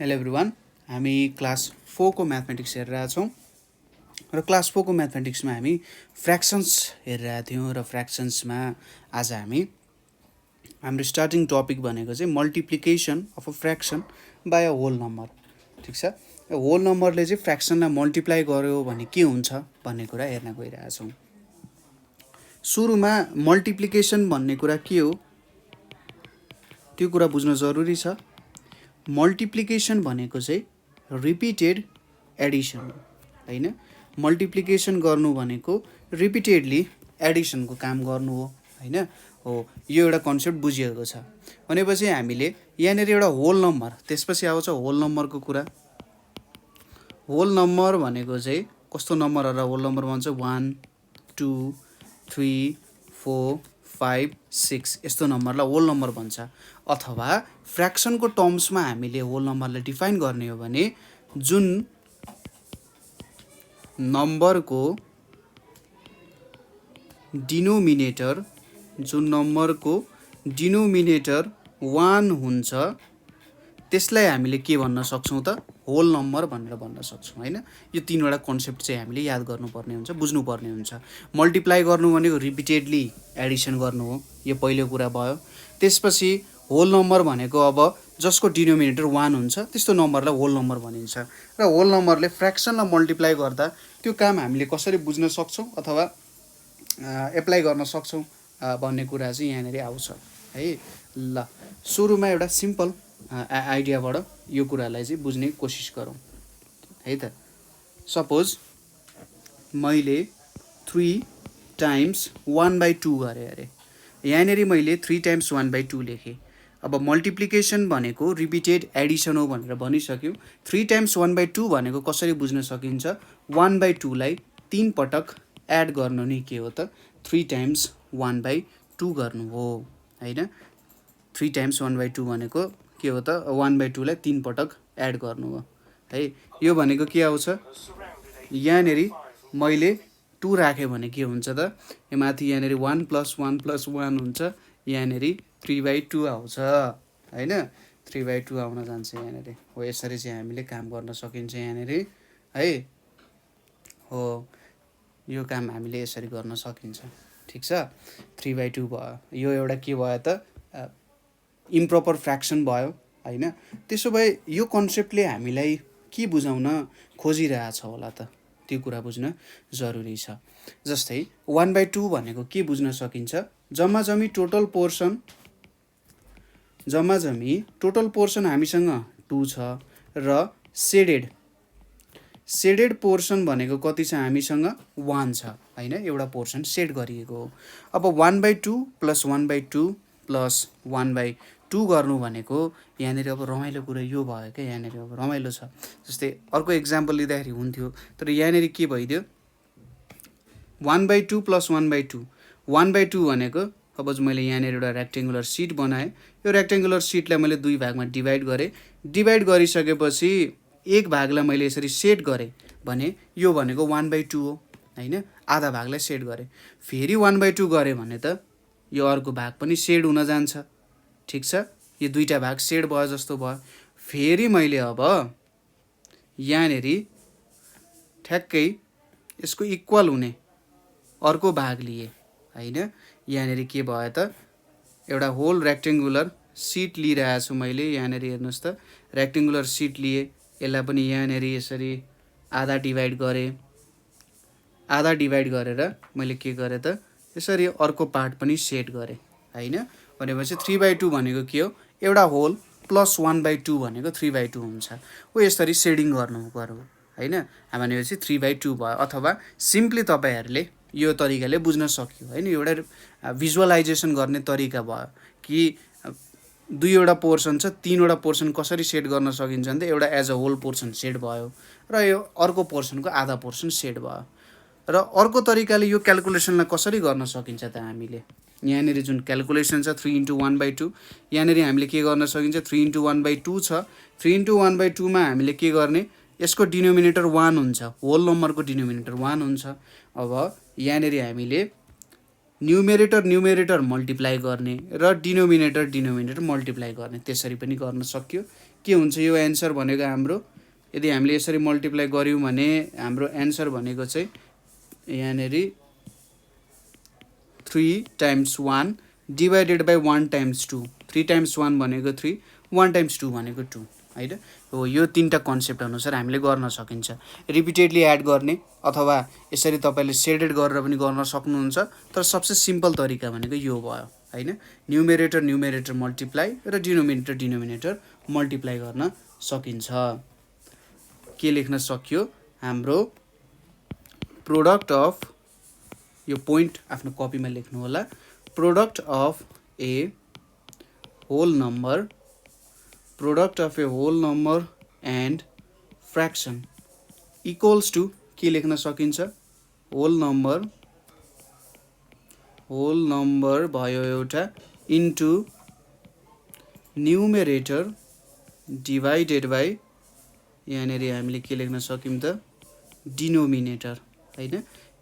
Hello everyone, हामी class 4 को mathematics हेरिरहेका छौँ र क्लास 4 को म्याथमेटिक्समा हामी फ्र्याक्सन्स हेरिरहेका थियौँ र फ्र्याक्सन्समा आज हाम्रो स्टार्टिङ टपिक भनेको चाहिँ multiplication of a fraction by a whole number. ठिक छ, होल नम्बरले चाहिँ फ्र्याक्सनलाई मल्टिप्लाई गर्यो भने के हुन्छ भन्ने कुरा हेर्न गइरहेका छौँ। सुरुमा मल्टिप्लिकेसन भन्ने कुरा के हो त्यो कुरा बुझ्न जरुरी छ। मल्टिप्लिकेसन भनेको चाहिँ रिपिटेड एडिसन हो हैन। मल्टिप्लिकेसन गर्नु भनेको रिपिटेडली एडिसनको काम गर्नु हो हैन। हो, यो एउटा कन्सेप्ट बुझिएको छ भनेपछि हामीले यहाँनिर एउटा होल नम्बर, त्यसपछि आउँछ होल नम्बरको कुरा। होल नम्बर भनेको चाहिँ कस्तो नम्बरहरुलाई होल नम्बर भन्छ? 1 2 3 4 5 6 यस्तो नम्बरलाई होल नम्बर भन्छ। अथवा फ्र्याक्सनको टर्म्समा हामीले होल नम्बरलाई डिफाइन गर्ने हो भने जुन नम्बरको डिनोमिनेटर 1 हुन्छ त्यसलाई हामीले के भन्न सक्छौँ त? होल नम्बर भनेर भन्न सक्छौँ हैन। यो तीनवटा कन्सेप्ट चाहिँ हामीले याद गर्नुपर्ने हुन्छ, बुझ्नुपर्ने हुन्छ। मल्टिप्लाई गर्नु भनेको रिपिटेडली एडिसन गर्नु हो, यो पहिलो कुरा भयो। त्यसपछि होल नम्बर भनेको अब जसको डिनोमिनेटर 1 हुन्छ त्यस्तो नम्बरलाई होल नम्बर भनिन्छ। र होल नम्बरले फ्र्याक्सनलाई मल्टिप्लाई गर्दा त्यो काम हामीले कसरी बुझ्न सक्छौँ अथवा एप्लाई गर्न सक्छौँ भन्ने कुरा चाहिँ यहाँनिर आउँछ है। ल, सुरुमा एउटा सिम्पल आइडियाबाट यो कुरालाई चाहिँ बुझ्ने कोसिस गरौँ है त। सपोज मैले 3 टाइम्स 1/2 गरेँ अरे, यहाँनिर मैले 3 टाइम्स 1/2 लेखेँ। अब मल्टिप्लिकेसन भनेको रिपिटेड एडिसन हो भनेर भनिसक्यौँ। 3 टाइम्स 1/2 भनेको कसरी बुझ्न सकिन्छ? 1/2 लाई 3 पटक एड गर्नु नै के हो त? 3 टाइम्स 1/2 गर्नु हो हैन। 3 टाइम्स 1/2 भनेको के हो त? 1/2 लाई 3 पटक एड गर्नु हो है। यो भनेको के आउँछ? यहाँनिर मैले 2 राखेँ भने के हुन्छ त? यो माथि यहाँनिर 1 + 1 + 1 हुन्छ, यहाँनिर 3/2 आउँछ हैन। 3/2 आउन जान्छ यहाँनिर। हो, यसरी चाहिँ हामीले काम गर्न सकिन्छ यहाँनिर है। हो, यो काम हामीले यसरी गर्न सकिन्छ। ठिक छ, 3/2 भयो। यो एउटा के भयो त? इम्प्रोपर फ्र्याक्सन भयो हैन। त्यसो भए यो कन्सेप्टले हामीलाई के बुझाउन खोजिरहेछ होला त? त्यो कुरा बुझ्न जरुरी छ। जस्तै 1/2 भनेको के बुझ्न सकिन्छ? जम्माजम्मी टोटल पोर्सन हामीसँग 2 छ र सेडेड पोर्सन भनेको कति छ हामीसँग? 1 छ हैन। एउटा पोर्सन सेड गरिएको हो। अब 1/2 + 1/2 + 1/2 गर्नु भनेको यहाँनिर अब रमाइलो कुरा यो भयो क्या। यहाँनिर अब रमाइलो छ। जस्तै अर्को एक्जाम्पल लिँदाखेरि हुन्थ्यो, तर यहाँनिर के भइदियो? 1/2 + 1/2 1/2 भनेको सपोज मैले यहाँनिर एउटा रेक्टेङ्गुलर सिट बनाएँ। यो रेक्टेङ्गुलर सिटलाई मैले 2 भागमा डिभाइड गरेँ। डिभाइड गरिसकेपछि एक भागलाई मैले यसरी सेट गरेँ भने यो भनेको 1/2 हो हैन। आधा भागलाई सेट गरेँ, फेरि 1/2 गरेँ भने त यो अर्को भाग पनि सेड हुन जान्छ। ठिक छ, यो दुईटा भाग सेड भयो जस्तो भयो। फेरि मैले अब यहाँनिर ठ्याक्कै यसको इक्वल हुने अर्को भाग लिए हैन। यहाँनिर के भयो त? एउटा होल रेक्टेङ्गुलर सिट लिइरहेको छु मैले। यहाँनिर हेर्नुहोस् त, रेक्टेङ्गुलर सिट लिए, यसलाई पनि यहाँनिर यसरी आधा डिभाइड गरेँ। आधा डिभाइड गरेर मैले के गरेँ त? यसरी अर्को पार्ट पनि सेट गरेँ हैन। भनेपछि 3/2 भनेको के हो? एउटा होल प्लस 1/2 भनेको 3/2 हुन्छ। हो, यसरी सेडिङ गर्नु पर्यो हैन। भनेपछि 3/2 भयो। अथवा सिम्पली तपाईहरूले यो तरिकाले बुझ्न सक्यो हैन। एउटा भिजुअलाइजेसन गर्ने तरिका भयो कि दुईवटा पोर्सन छ, तीनवटा पोर्सन कसरी सेट गर्न सकिन्छ भने एउटा as a whole portion set भयो र यो अर्को पोर्सनको आधा पोर्सन सेट भयो। र अर्को तरिकाले यो क्याल्कुलेसनलाई कसरी गर्न सकिन्छ त? हामीले यहाँनिर जुन क्याल्कुलेसन छ 3 × 1/2, यहाँनिर हामीले के गर्न सकिन्छ? 3 × 1/2 छ। 3 × 1/2 मा हामीले के गर्ने? यसको डिनोमिनेटर 1 हुन्छ, होल नम्बरको डिनोमिनेटर 1 हुन्छ। अब यहाँनिर हामीले न्युमेरेटर मल्टिप्लाई गर्ने र डिनोमिनेटर मल्टिप्लाई गर्ने, त्यसरी पनि गर्न सक्यो। के हुन्छ यो एन्सर भनेको हाम्रो यदि हामीले यसरी मल्टिप्लाई गर्यौँ भने हाम्रो एन्सर भनेको चाहिँ यहाँनेर 3 times 1 divided by 1 times 2 3 times 1 भनेको 3 1 टाइम्स 2 भनेको 2 हैन हो यो तीनटा कन्सेप्ट अनुसार हामीले गर्न सकिन्छ रिपिटेडली एड गर्ने अथवा यसरी तपाईले शेडेड गरेर पनि गर्न सक्नुहुन्छ तर सबसे सिम्पल तरिका भनेको यो भयो हैन न्युमेरेटर न्युमेरेटर मल्टिप्लाई र डिनोमिनेटर डिनोमिनेटर मल्टिप्लाई गर्न सकिन्छ के लेख्न सकियो हाम्रो प्रोडक्ट अफ यो पोइन्ट आफ्नो कपीमा लेख्नु होला product of a whole number product of a whole number and fraction equals to के लेख्न सकिन्छ whole number भयो एउटा into numerator divided by यहाँनेर हामीले के लेख्न सक्यौं त denominator हैन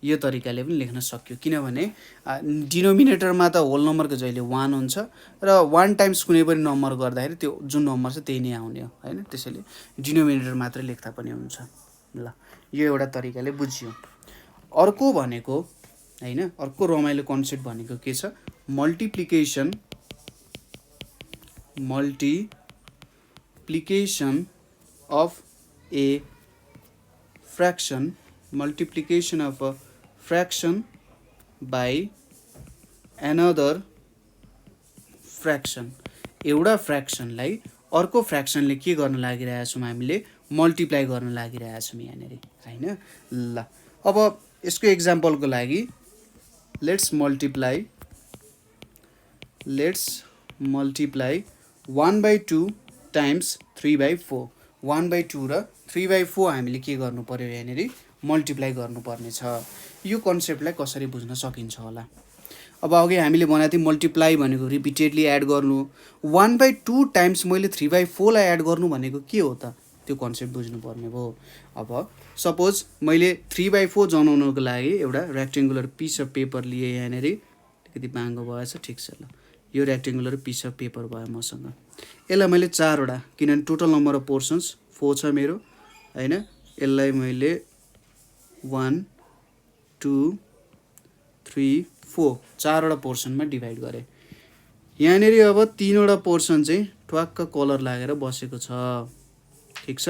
यो तरिकाले पनि लेख्न सक्यो किनभने डिनोमिनेटरमा त होल नम्बरको जहिले 1 हुन्छ र 1 टाइम्स कुनै पनि नम्बर गर्दाखेरि त्यो जुन नम्बर छ त्यही नै आउने हो हैन त्यसैले डिनोमिनेटर मात्र लेख्दा पनि हुन्छ ल यो एउटा तरिकाले बुझियो अर्को भनेको हैन अर्को रमाइलो कन्सेप्ट भनेको के छ multiplication of a fraction multiplication of a fraction by another fraction एउटा फ्र्याक्सनलाई अर्को फ्र्याक्सनले के गर्न लागिरहेका छौं हामीले मल्टिप्लाई गर्न लागिरहेका छौं यहाँनेर हैन ल अब यसको एक्जाम्पलको लागि लेट्स मल्टिप्लाई 1/2 टाइम्स 3/4 1/2 र 3/4 हामीले के गर्नु पर्यो यहाँनेर मल्टिप्लाई गर्नुपर्ने छ यो कन्सेप्टलाई कसरी बुझ्न सकिन्छ होला अब अघि हामीले भनेको थियौ मल्टिप्लाई भनेको रिपिटेडली एड गर्नु 1/2 टाइम्स मैले 3/4 लाई एड गर्नु भनेको के हो त त्यो कन्सेप्ट बुझ्नु पर्ने भयो अब सपोज मैले 3/4 जनाउनको लागि एउटा रेक्टेंगुलर पिस अफ पेपर लिए यहाँनेर कति बाङ्गो भएछ ठीक छ ल यो रेक्टेंगुलर पिस अफ पेपर भयो मसँग यसलाई मैले 4 वटा किनभने टोटल नम्बर अफ पोर्सन्स 4 छ मेरो हैन यसलाई मैले 1 2 3 4 चारवटा पोर्सनमा डिभाइड गरे यहाँनेर अब तीनवटा पोर्सन चाहिँ ठ्वाक्क कलर लागेर बसेको छ ठीक छ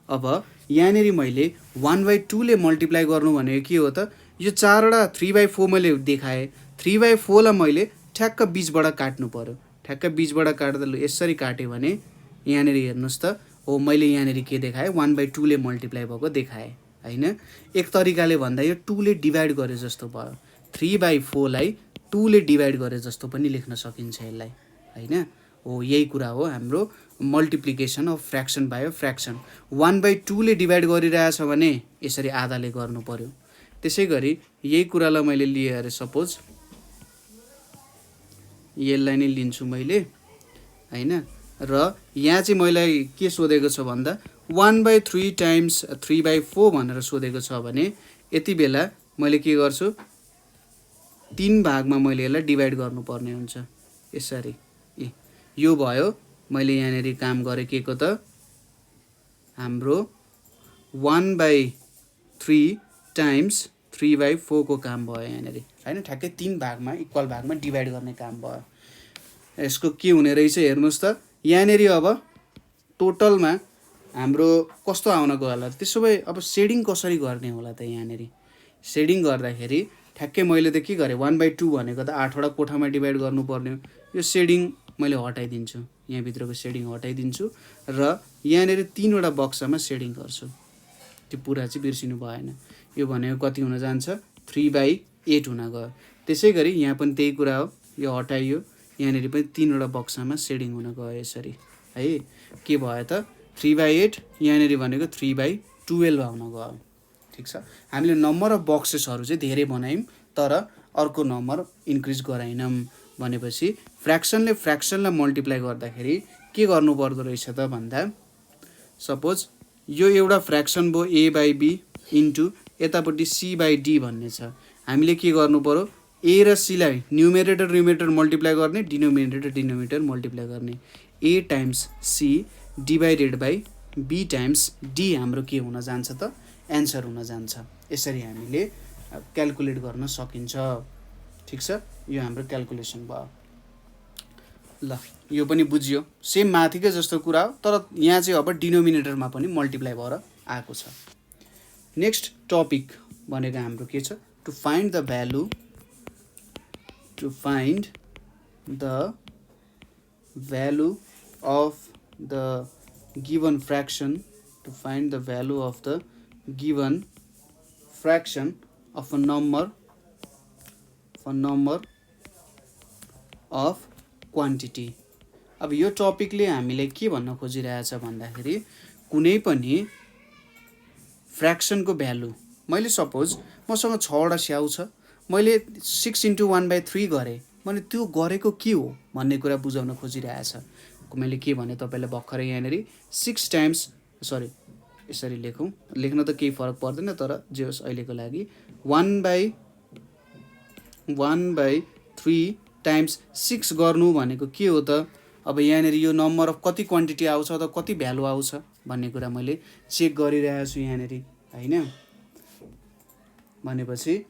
अब यहाँनेर मैले 1/2 ले मल्टिप्लाई गर्नु भनेको के हो त यो चारवटा 3/4 मैले देखाए 3/4 लाई मैले ठ्याक्क बीचबाट काट्नु पर्यो ठ्याक्क बीचबाट काट्दा यसरी काटे भने यहाँनेर हेर्नुस् त हो मैले यहाँनेर के देखाए 1/2 ले मल्टिप्लाई भएको देखाए हैन एक तरिकाले भन्दा यो 2 ले डिभाइड गरे जस्तो भयो 3/4 लाई 2 ले डिभाइड गरे जस्तो पनि लेख्न सकिन्छ यसलाई हैन हो यही कुरा हो हाम्रो multiplication of fraction by fraction 1/2 ले डिभाइड गरिरहेछ भने यसरी आधाले गर्नु पर्यो त्यसैगरी यही कुरालाई मैले लिए अरे सपोज यसलाई नै लिन्छु मैले हैन र यहाँ चाहिँ मलाई के सोधेको छ भन्दा 1/3 टाइम्स 3/4 भनेर सोधेको छ भने यति बेला मैले के गर्छु 3 भागमा मैले यसलाई डिभाइड गर्नुपर्ने हुन्छ यसरी यो भयो मैले यहाँनेर काम गरे केको त हाम्रो 1/3 टाइम्स 3/4 को काम भयो यहाँनेर हैन ठ्याक्कै 3 भागमा इक्वल भागमा डिभाइड गर्ने काम भयो यसको के हुने रहेछ हेर्नुस् त यहाँनेर अब टोटलमा हाम्रो कस्तो आउन गयो होला त्यसो भए अब शेडिङ कसरी गर्ने होला त यहाँनेर शेडिङ गर्दाखेरि ठ्याक्कै मैले त के गरे 1/2 भनेको त 8 वटा कोठामा डिभाइड गर्नुपर्ने यो शेडिङ मैले हटाइदिन्छु यहाँ भित्रको शेडिङ हटाइदिन्छु र यहाँनेर 3 वटा बक्समा शेडिङ गर्छु त्यो पुरा चाहिँ बिर्सिनु भएन यो भनेको कति हुन जान्छ 3/8 हुन गयो त्यसैगरी यहाँ पनि त्यही कुरा हो यो हटाइयो यहाँनेर पनि 3 वटा बक्समा शेडिङ हुन गयो यसरी है के भयो त 3/8 यहाँनेर भनेको 3/12 आउन गयो ठीक छ हामीले नम्बर अफ बक्सेसहरु चाहिँ धेरै बनायौं तर अर्को नम्बर इन्क्रिज गराइनौं भनेपछि फ्र्याक्सनले फ्र्याक्सनलाई मल्टिप्लाई गर्दाखेरि के गर्नु पर्दो रहेछ त भन्दा सपोज यो एउटा फ्र्याक्सन भयो a/b इन्टु यतापट्टि c/d भन्ने छ हामीले के गर्नु पर्यो a र c लाई न्युमेरेटर मल्टिप्लाई गर्ने डिनोमिनेटर मल्टिप्लाई गर्ने a times c divided by b times d हाम्रो के हुन जान्छ त एन्सर हुन जान्छ। यसरी हामीले क्याल्कुलेट गर्न सकिन्छ। ठिक छ, यो हाम्रो क्याल्कुलेसन भयो। ल यो पनि बुझियो, सेम माथिकै जस्तो कुरा हो, तर यहाँ चाहिँ अब डिनोमिनेटरमा पनि मल्टिप्लाई भएर आएको छ। नेक्स्ट टपिक भनेको हाम्रो के छ, to find the value of the given fraction, to find the value of the given fraction of a number of quantity. अब यो टपिकले हामीले के भन्न खोजिरहेछ भन्दाखेरि कुनै पनि फ्र्याक्सनको भ्यालु, मैले सपोज मसँग 6वटा स्याउ छ, मैले 6 × 1/3 गरेँ भने त्यो गरेको के हो भन्ने कुरा बुझाउन खोजिरहेछ। मैले के भने तपाईँलाई भर्खरै यहाँनिर 6 टाइम्स, सरी यसरी लेख्न त केही फरक पर्दैन, तर जे होस् अहिलेको लागि 1/3 टाइम्स 6 गर्नु भनेको के हो त। अब यहाँनिर यो नम्बर अफ कति क्वान्टिटी आउँछ त कति भ्यालु आउँछ भन्ने कुरा मैले चेक गरिरहेको छु यहाँनिर, होइन। भनेपछि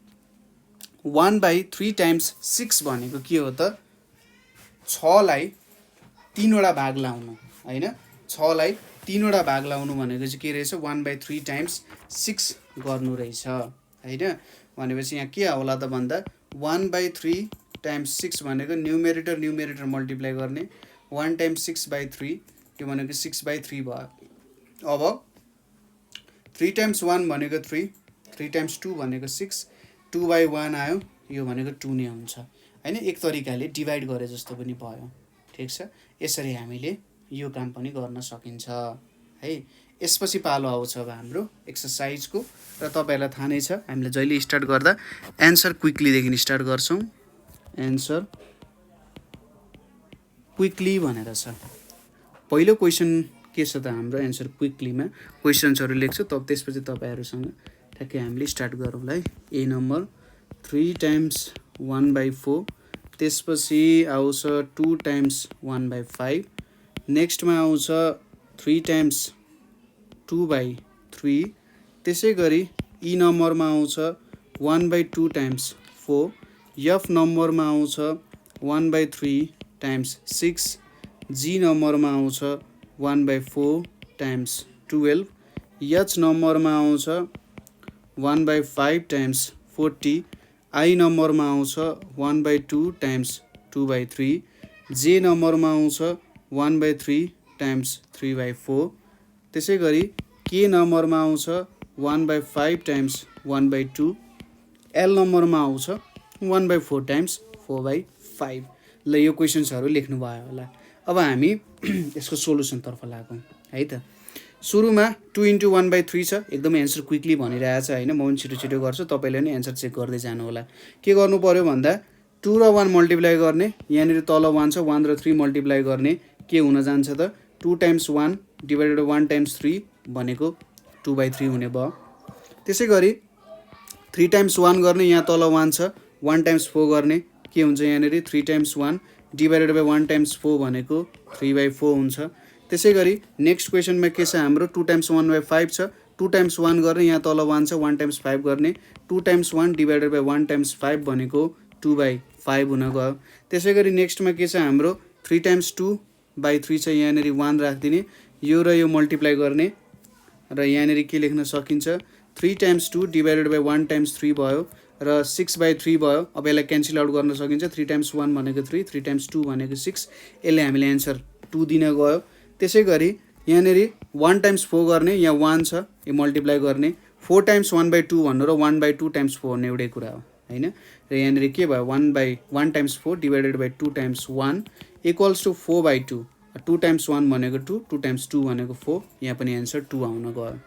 1/3 टाइम्स 6 भनेको के हो त, 6लाई 3वटा भाग लाउनु, होइन। 6लाई 3वटा भाग लाउनु भनेको चाहिँ के रहेछ, 1/3 टाइम्स 6 गर्नु रहेछ, होइन। भनेपछि यहाँ के होला त भन्दा 1/3 टाइम्स 6 भनेको न्युमेरेटर मल्टिप्लाई गर्ने, 1 टाइम्स 6/3 त्यो भनेको 6/3 भयो। अब 3 टाइम्स 1 भनेको 3, 3 टाइम्स 2 भनेको 6, 2/1 आयो, यो भनेको 2 नै हुन्छ, होइन। एक तरिकाले डिभाइड गरे जस्तो पनि भयो। ठिक छ, यसरी हामीले यो काम पनि गर्न सकिन्छ है। यसपछि पालो आउँछ अब हाम्रो एक्सर्साइजको, र तपाईँहरूलाई थाहा नै छ हामीले जहिले स्टार्ट गर्दा एन्सर क्विकलीदेखि स्टार्ट गर्छौँ। एन्सर क्विकली भनेर छ। पहिलो क्वेसन के छ त हाम्रो एन्सर क्विकलीमा क्वेसन्सहरू लेख्छु, तब त्यसपछि तपाईँहरूसँग ठ्याक्कै हामीले स्टार्ट गरौँ ल। ए नम्बर 3 टाइम्स 1/4, त्यसपछि आउँछ 2 टाइम्स 1/5, नेक्स्टमा आउँछ 3 टाइम्स 2/3, त्यसै गरी ई नम्बरमा आउँछ 1/2 टाइम्स 4, एफ नम्बरमा आउँछ 1/3 टाइम्स 6, जी नम्बरमा आउँछ 1/4 टाइम्स 12, एच नम्बरमा आउँछ 1/5 टाइम्स 40, आई नम्बरमा आउँछ 1/2 टाइम्स 2/3, जे नम्बरमा आउँछ 1/3 टाइम्स 3/4, त्यसै गरी के नम्बरमा आउँछ 1/5 टाइम्स 1/2, एल नम्बरमा आउँछ 1/4 टाइम्स 4/5। ल यो क्वेसन्सहरू लेख्नुभयो होला। अब हामी यसको सोलुसनतर्फ लागौँ है त। सुरुमा 2 × 1/3 छ, एकदमै एन्सर क्विकली भनिरहेछ, होइन। म पनि छिटो गर्छु, तपाईँले पनि एन्सर चेक गर्दै जानु होला। के गर्नु पर्यो भन्दा 2 र 1 मल्टिप्लाई गर्ने, यहाँनिर तल 1 छ, 1 र 3 मल्टिप्लाई गर्ने, के हुन जान्छ त 2 टाइम्स 1 डिभाइडेड 1 टाइम्स 3 भनेको 2/3 हुने भयो। त्यसै गरी 3 टाइम्स 1 गर्ने, यहाँ तल 1 छ, 1 टाइम्स 4 गर्ने, के हुन्छ यहाँनिर 3 टाइम्स 1 डिभाइडेड बाई 1 टाइम्स 4 भनेको 3/4 हुन्छ। त्यसै गरी नेक्स्ट क्वेसनमा के छ हाम्रो 2 टाइम्स 1/5 छ, 2 टाइम्स 1 गर्ने, यहाँ तल 1 छ, 1 टाइम्स 5 गर्ने, 2 टाइम्स 1 डिभाइडेड बाई 1 टाइम्स 5 भनेको 2/5 हुन गयो। त्यसै गरी नेक्स्टमा के छ हाम्रो 3 टाइम्स 2/3 छ, यहाँनिर 1 राखिदिने, यो र यो मल्टिप्लाई गर्ने, र यहाँनिर के लेख्न सकिन्छ 3 टाइम्स 2 डिभाइडेड बाई 1 टाइम्स 3 भयो, र 6/3 भयो। अब यसलाई क्यान्सल आउट गर्न सकिन्छ, 3 टाइम्स 1 भनेको 3, 3 टाइम्स 2 भनेको 6, यसले हामीले एन्सर 2 दिन गयो। त्यसै गरी यहाँनिर 1 टाइम्स 4 गर्ने, यहाँ 1 छ, यो मल्टिप्लाई गर्ने, 4 टाइम्स 1/2 भन्नु र 1/2 टाइम्स 4 भन्ने एउटै कुरा हो, होइन। र यहाँनिर के भयो 1 times 4 divided by 2 times 1 equals to 4/2, 2 times 1 भनेको 2, 2 टाइम्स 2 भनेको 4, यहाँ पनि एन्सर 2 आउन गयो।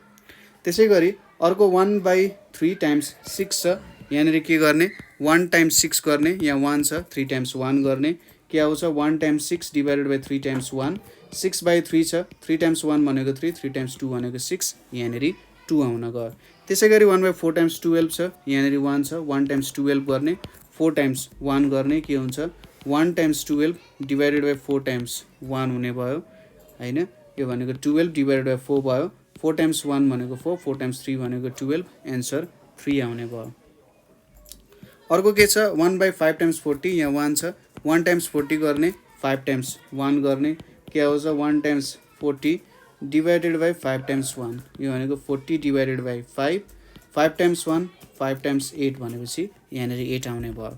त्यसै गरी अर्को 1/3 टाइम्स 6 छ, यहाँनिर के गर्ने 1 टाइम्स 6 गर्ने, यहाँ 1 छ, 3 टाइम्स 1 गर्ने, के आउँछ 1 टाइम्स 6 डिभाइडेड बाई 3 टाइम्स 1, 6/3 छ, 3 टाइम्स 1 भनेको 3, 3 टाइम्स 2 भनेको 6, यहाँनिर 2 आउन गयो। त्यसै गरी 1/4 टाइम्स 12 छ, यहाँनिर 1 छ, 1 टाइम्स 12 गर्ने, 4 टाइम्स 1 गर्ने, के हुन्छ 1 टाइम्स 12 डिभाइडेड बाई 4 टाइम्स 1 हुने भयो, होइन। यो भनेको 12 डिभाइडेड बाई 4 भयो 4 टाइम्स 1 भनेको 4 4 टाइम्स 3 भनेको 12 एन्सर 3 आउने भयो अर्को के छ 1/5 टाइम्स 40 यहाँ 1 छ 1 टाइम्स 40 गर्ने 5 टाइम्स 1 गर्ने के आउँछ 1 टाइम्स 40 डिभाइडेड बाई 5 टाइम्स 1 यो भनेको 40 डिभाइडेड बाई 5 5 टाइम्स 1 5 टाइम्स 8 भनेपछि यहाँनिर 8 आउने भयो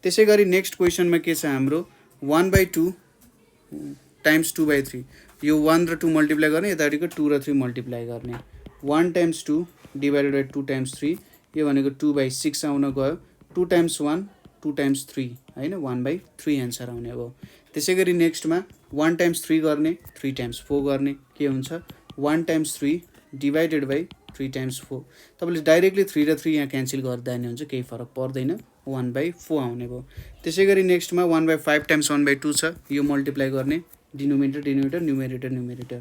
त्यसै गरी नेक्स्ट क्वेसनमा के छ हाम्रो 1/2 टाइम्स 2/3 यो 1 र 2 मल्टिप्लाई गर्ने यतापट्टिको 2 र 3 मल्टिप्लाई गर्ने 1 टाइम्स 2 डिभाइडेड बाई 2 टाइम्स 3 यो भनेको 2/6 आउन गयो 2 टाइम्स 1 2 टाइम्स 3 होइन 1/3 एन्सर आउने भयो त्यसै गरी नेक्स्टमा 1 टाइम्स 3 गर्ने 3 टाइम्स 4 गर्ने के हुन्छ 1 टाइम्स 3 डिभाइडेड बाई 3 टाइम्स 4 तपाईँले डाइरेक्टली 3 र 3 यहाँ क्यान्सल गर्दा नि हुन्छ केही फरक पर्दैन 1/4 आउने भयो त्यसै गरी नेक्स्टमा 1/5 टाइम्स 1/2 छ यो मल्टिप्लाई गर्ने denominator denominator numerator numerator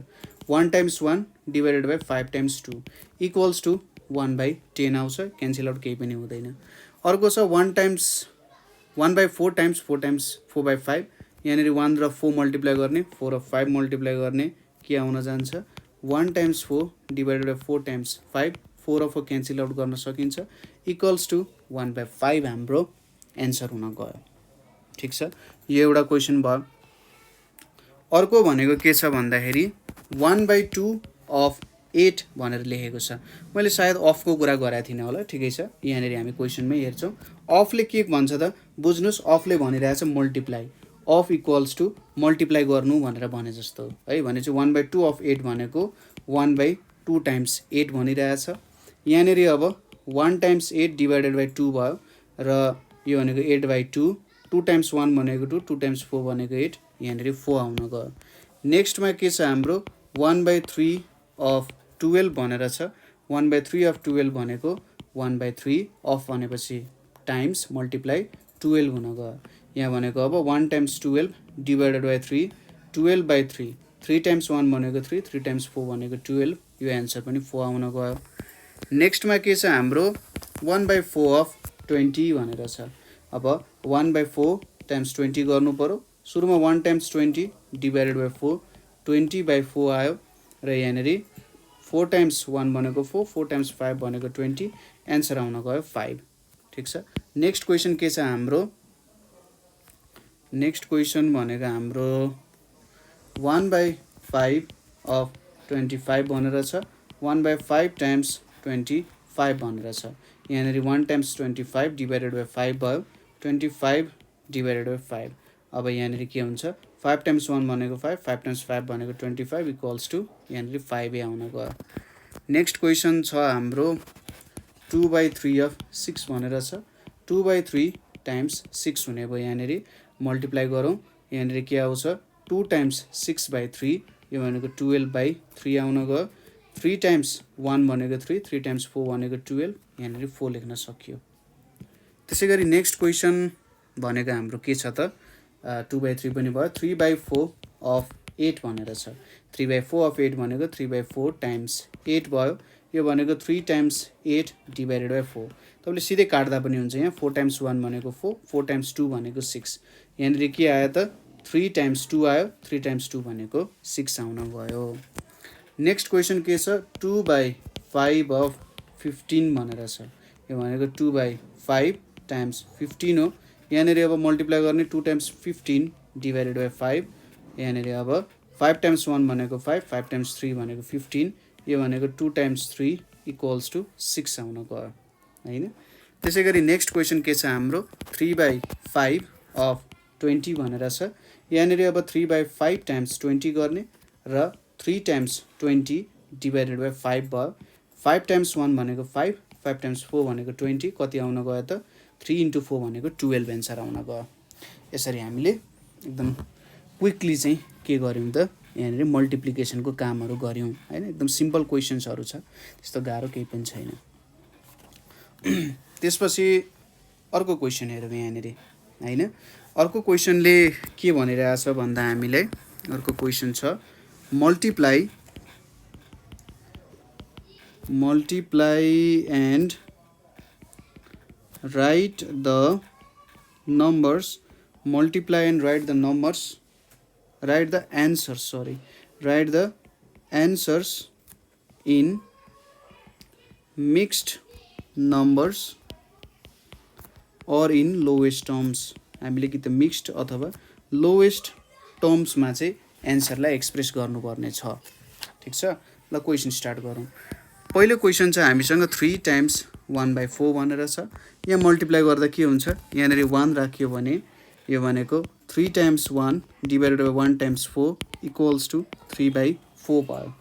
1 times 1 divided by 5 times 2 equals to 1/10 आउँछ क्यान्सल आउट केही पनि हुँदैन अर्को छ 1 टाइम्स 1/4 टाइम्स 4 टाइम्स 4/5 यहाँनिर 1 र 4 मल्टिप्लाई गर्ने 4 र 5 मल्टिप्लाई गर्ने के आउन जान्छ 1 टाइम्स 4 डिभाइडेड बाई 4 टाइम्स 5 4 र 4 क्यान्सल आउट गर्न सकिन्छ इक्वल्स टु 1/5 हाम्रो एन्सर हुन गयो ठिक छ यो एउटा क्वेसन भयो अर्को भनेको के छ भन्दाखेरि 1/2 अफ 8 भनेर लेखेको छ मैले सायद अफको कुरा गरेको थिइनँ होला ठिकै छ यहाँनिर हामी क्वेसनमै हेर्छौँ अफले के भन्छ त बुझ्नुहोस् अफले भनिरहेछ multiply of equals to multiply गर्नु भनेर भने जस्तो है भने चाहिँ 1/2 अफ 8 भनेको 1/2 टाइम्स 8 भनिरहेछ यहाँनिर अब 1 टाइम्स 8 डिभाइडेड बाई 2 भयो र यो भनेको 8/2 2 टाइम्स 1 भनेको 2 2 टाइम्स 4 भनेको 8 यहाँनिर 4 आउन गयो नेक्स्टमा के छ हाम्रो 1/3 अफ 12 भनेर छ 1/3 अफ 12 भनेको 1/3 अफ भनेपछि टाइम्स मल्टिप्लाई 12 हुन गयो यहाँ भनेको अब 1 टाइम्स 12 डिभाइडेड बाई 3 12/3 3 टाइम्स 1 भनेको 3 3 टाइम्स 4 भनेको 12 यो एन्सर पनि 4 आउन गयो नेक्स्टमा के छ हाम्रो 1/4 अफ 20 भनेर छ अब 1/4 टाइम्स 20 गर्नु पर्यो सुरुमा 1 टाइम्स 20 डिभाइडेड बाई 4 20/4 आयो र यहाँनिर 4 टाइम्स 1 भनेको 4 4 टाइम्स 5 भनेको 20 एन्सर आउन गयो 5 ठिक छ नेक्स्ट क्वेसन के छ हाम्रो नेक्स्ट क्वेसन भनेको हाम्रो 1/5 अफ 25 भनेर छ 1/5 टाइम्स 25 भनेर छ यहाँनिर 1 टाइम्स 25 डिभाइडेड बाई 5 भयो 25 डिभाइडेड बाई 5 अब यहाँनिर के हुन्छ 5 टाइम्स 1 भनेको 5 5 टाइम्स 5 भनेको 25 इक्वल्स टु यहाँनिर 5 आउन गयो नेक्स्ट क्वेसन छ हाम्रो 2/3 अफ 6 भनेर छ 2/3 टाइम्स 6 हुने भयो यहाँनिर मल्टिप्लाई गरौँ यहाँनिर के आउँछ 2 टाइम्स 6/3 यो भनेको 12/3 आउन गयो 3 टाइम्स 1 भनेको 3 3 टाइम्स 4 भनेको 12 यहाँनिर 4 लेख्न सकियो त्यसै गरी नेक्स्ट क्वेसन भनेको हाम्रो के छ त 2/3 पनि भयो 3/4 अफ 8 भनेर छ 3/4 अफ 8 भनेको 3/4 टाइम्स 8 भयो यो भनेको 3 टाइम्स 8 डिभाइडेड बाई 4 तपाईँले सिधै काट्दा पनि हुन्छ यहाँ 4 टाइम्स 1 भनेको 4 4 टाइम्स 2 भनेको 6 यहाँनिर के आयो त 3 टाइम्स 2 आयो 3 टाइम्स 2 भनेको 6 आउन गयो नेक्स्ट क्वेसन के छ 2/5 अफ 15 भनेर छ यो भनेको 2/5 टाइम्स 15 हो यहाँनिर अब मल्टिप्लाई गर्ने 2 टाइम्स 15 डिभाइडेड बाई 5 यहाँनिर अब 5 टाइम्स 1 भनेको 5 5 टाइम्स 3 भनेको 15 यो भनेको 2 टाइम्स 3 इक्वल्स टु 6 आउन गयो होइन त्यसै गरी नेक्स्ट क्वेसन के छ हाम्रो 3/5 अफ 20 भनेर छ यहाँनिर अब 3/5 टाइम्स 20 गर्ने र 3 टाइम्स 20 डिभाइडेड बाई 5 भयो 5 टाइम्स 1 भनेको 5 5 टाइम्स 4 भनेको 20 कति आउन गयो त 3 इन्टु 4 भनेको 12 एन्सर आउन गयो यसरी हामीले एकदम क्विकली चाहिँ के गर्यौँ त यहाँनिर मल्टिप्लिकेसनको कामहरू गऱ्यौँ होइन एकदम सिम्पल क्वेसन्सहरू छ त्यस्तो गाह्रो केही पनि छैन त्यसपछि अर्को क्वेसन हेरौँ यहाँनिर होइन अर्को क्वेसनले के भनिरहेछ भन्दा हामीलाई अर्को क्वेसन छ multiply and write the numbers multiply and write the answers answers in mixed numbers or in lowest terms. हामीले कि त मिक्स्ड अथवा लोवेस्ट टर्म्समा चाहिँ एन्सरलाई एक्सप्रेस गर्नुपर्ने छ। ठिक छ, ल क्वेसन स्टार्ट गरौँ। पहिलो क्वेसन चाहिँ हामीसँग 3 टाइम्स 1/4 भनेर छ। यहाँ मल्टिप्लाई गर्दा के हुन्छ, यहाँनिर 1 राखियो भने यो भनेको 3 times 1 divided by 1 times 4 equals to 3/4 भयो।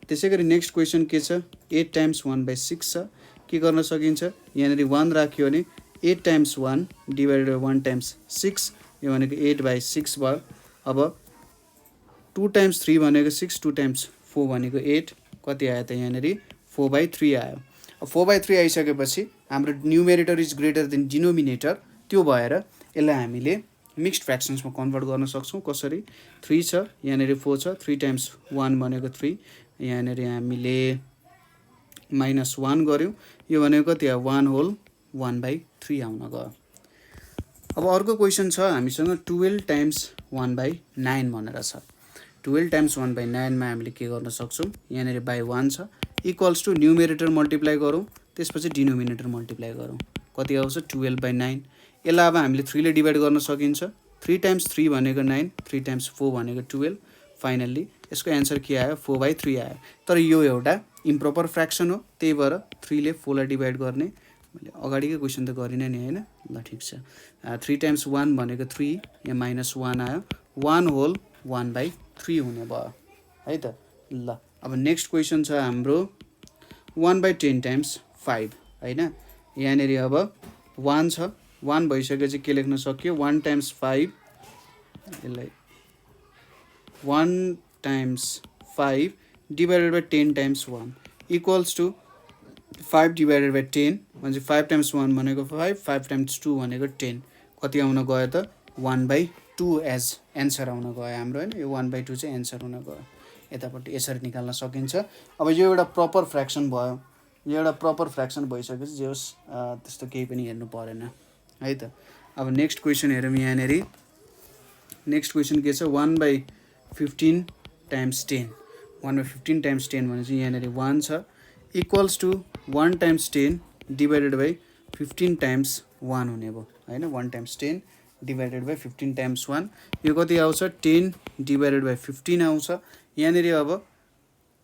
त्यसै गरी नेक्स्ट क्वेसन के छ, 8 टाइम्स 1/6 छ। के गर्न सकिन्छ, यहाँनिर 1 राख्यो भने 8 टाइम्स 1 डिभाइडेड बाई 1 टाइम्स 6 यो भनेको 8/6 भयो। अब 2 टाइम्स 3 भनेको 6, 2 टाइम्स 4 भनेको 8, कति आयो त यहाँनिर 4/3 आयो। अब 4/3 आइसकेपछि हाम्रो numerator is greater than denominator, त्यो भएर यसलाई हामीले मिक्स्ड फ्र्याक्सन्समा कन्भर्ट गर्न सक्छौँ। कसरी, 3 छ यहाँनिर 4 छ, 3 टाइम्स 1 भनेको 3, यहाँनिर हामीले -1 गऱ्यौँ, यो भनेको कति आयो 1 होल 1/3 आउन गयो। अब अर्को क्वेसन छ हामीसँग 12 टाइम्स 1/9 भनेर छ। 12 टाइम्स 1/9 मा हामीले के गर्न सक्छौँ, यहाँनिर बाई 1 छ इक्वल्स टु न्युमेरेटर मल्टिप्लाई गरौँ, त्यसपछि डिनोमिनेटर मल्टिप्लाई गरौँ, कति आउँछ 12/9। यसलाई अब हामीले 3 ले डिभाइड गर्न सकिन्छ। 3 टाइम्स 3 भनेको 9, 3 टाइम्स 4 भनेको 12, फाइनल्ली यसको एन्सर के आयो 4/3 आयो। तर यो एउटा इम्प्रोपर फ्र्याक्सन हो, त्यही भएर 3 ले 4 लाई डिभाइड गर्ने, मैले अगाडिकै क्वेसन त गरिनँ नि होइन, ल ठिक छ। 3 टाइम्स 1 भनेको 3, यहाँ -1 आयो, 1 होल 1/3 हुने भयो है त। ल अब नेक्स्ट क्वेसन छ हाम्रो 1/10 टाइम्स 5 होइन। यहाँनिर अब 1 छ, 1 भइसकेपछि के लेख्न सक्यो, 1 टाइम्स 5, यसलाई 1 times 5 divided by 10 times 1 equals to 5 divided by 10 भनेपछि 5 टाइम्स 1 भनेको 5, 5 टाइम्स 2 भनेको 10, कति आउन गयो त 1/2 एज एन्सर आउन गयो हाम्रो होइन। यो 1/2 चाहिँ एन्सर हुन गयो, यतापट्टि यसरी निकाल्न सकिन्छ। अब यो एउटा प्रपर फ्र्याक्सन भयो, यो एउटा प्रपर फ्र्याक्सन भइसकेपछि जे होस् त्यस्तो केही पनि हेर्नु परेन है त। अब नेक्स्ट क्वेसन हेरौँ। यहाँनिर नेक्स्ट क्वेसन के छ, 1/15 टाइम्स 10, 1/15 टाइम्स 10 भनेपछि यहाँनिर 1 छ equals to 1 times 10 divided by 15 times 1 हुने भयो होइन। 1 टाइम्स 10 डिभाइडेड बाई 15 टाइम्स 1, यो कति आउँछ 10 डिभाइडेड बाई 15 आउँछ। यहाँनिर अब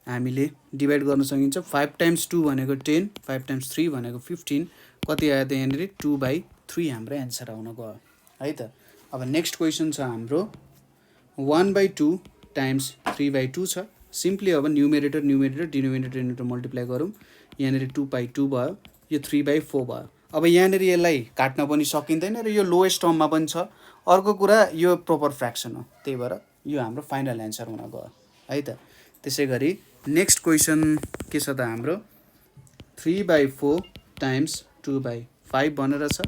हामीले डिभाइड गर्न सकिन्छ, 5 टाइम्स 2 भनेको 10, 5 टाइम्स 3 भनेको 15, कति आयो त यहाँनिर 2/3 हाम्रो एन्सर आउन गयो है त। अब नेक्स्ट क्वेसन छ हाम्रो 1/2 टाइम्स 3/2 छ। सिम्पली अब न्युमेरेटर डिनोमिनेटर मल्टिप्लाई गरौँ, यहाँनिर 2/2 भयो, यो 3/4 भयो। अब यहाँनिर यसलाई काट्न पनि सकिँदैन र यो लोएस्ट टर्ममा पनि छ। अर्को कुरा यो प्रोपर फ्र्याक्सन हो, त्यही भएर यो हाम्रो फाइनल एन्सर हुन गयो है त। त्यसै गरी नेक्स्ट क्वेसन के छ त हाम्रो 3/4 टाइम्स 2/5 भनेर छ।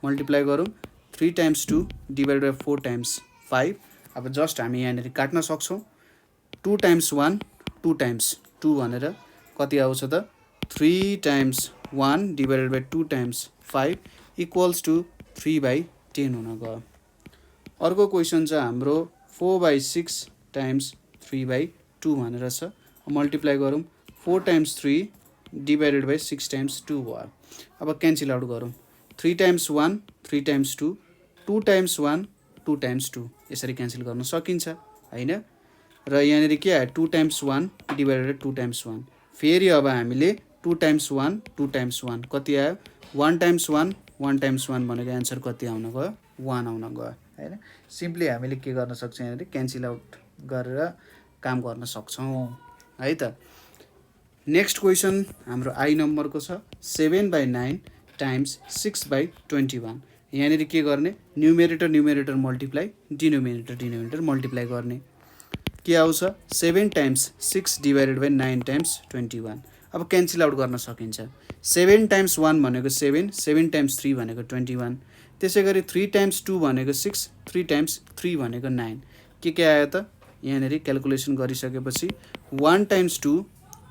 मल्टिप्लाई गरौँ, 3 टाइम्स 2 डिभाइड बाई 4 टाइम्स 5। अब जस्ट हामी यहाँनिर काट्न सक्छौँ, 2 टाइम्स 1 2 टाइम्स 2 भनेर कति आउँछ त 3 times 1 divided by 2 times 5 equals to 3/10 हुन गयो। अर्को क्वेसन छ हाम्रो 4/6 टाइम्स 3/2 भनेर छ। मल्टिप्लाई गरौँ, 4 टाइम्स 3 डिभाइडेड बाई 6 टाइम्स 2 भयो। अब क्यान्सल आउट गरौँ, 3 टाइम्स 1 3 टाइम्स 2, 2 टाइम्स 1 2 टाइम्स 2, यसरी क्यान्सल गर्न सकिन्छ होइन। र यहाँनिर के आयो 2 टाइम्स 1 डिभाइडेड बाई 2 टाइम्स 1, फेरि अब हामीले 2 टाइम्स 1 2 टाइम्स 1 कति आयो 1 टाइम्स 1 1 टाइम्स 1 भनेको एन्सर कति आउन गयो 1 आउन गयो होइन। सिम्पली हामीले के गर्न सक्छौँ, यहाँनिर क्यान्सल आउट गरेर काम गर्न सक्छौँ है त। नेक्स्ट क्वेसन हाम्रो आई नम्बरको छ 7/9 टाइम्स 6/21। यहाँनिर के गर्ने, न्युमेरेटर मल्टिप्लाई डिनोमिनेटर मल्टिप्लाई गर्ने, के आउँछ 7 टाइम्स 6 डिभाइडेड बाई 9 टाइम्स 21। अब क्यान्सल आउट गर्न सकिन्छ, 7 टाइम्स 1 भनेको 7, 7 टाइम्स 3 भनेको 21, त्यसै गरी 3 टाइम्स 2 भनेको 6, 3 टाइम्स 3 भनेको 9, के आयो त यहाँनिर क्यालकुलेसन गरिसकेपछि 1 टाइम्स 2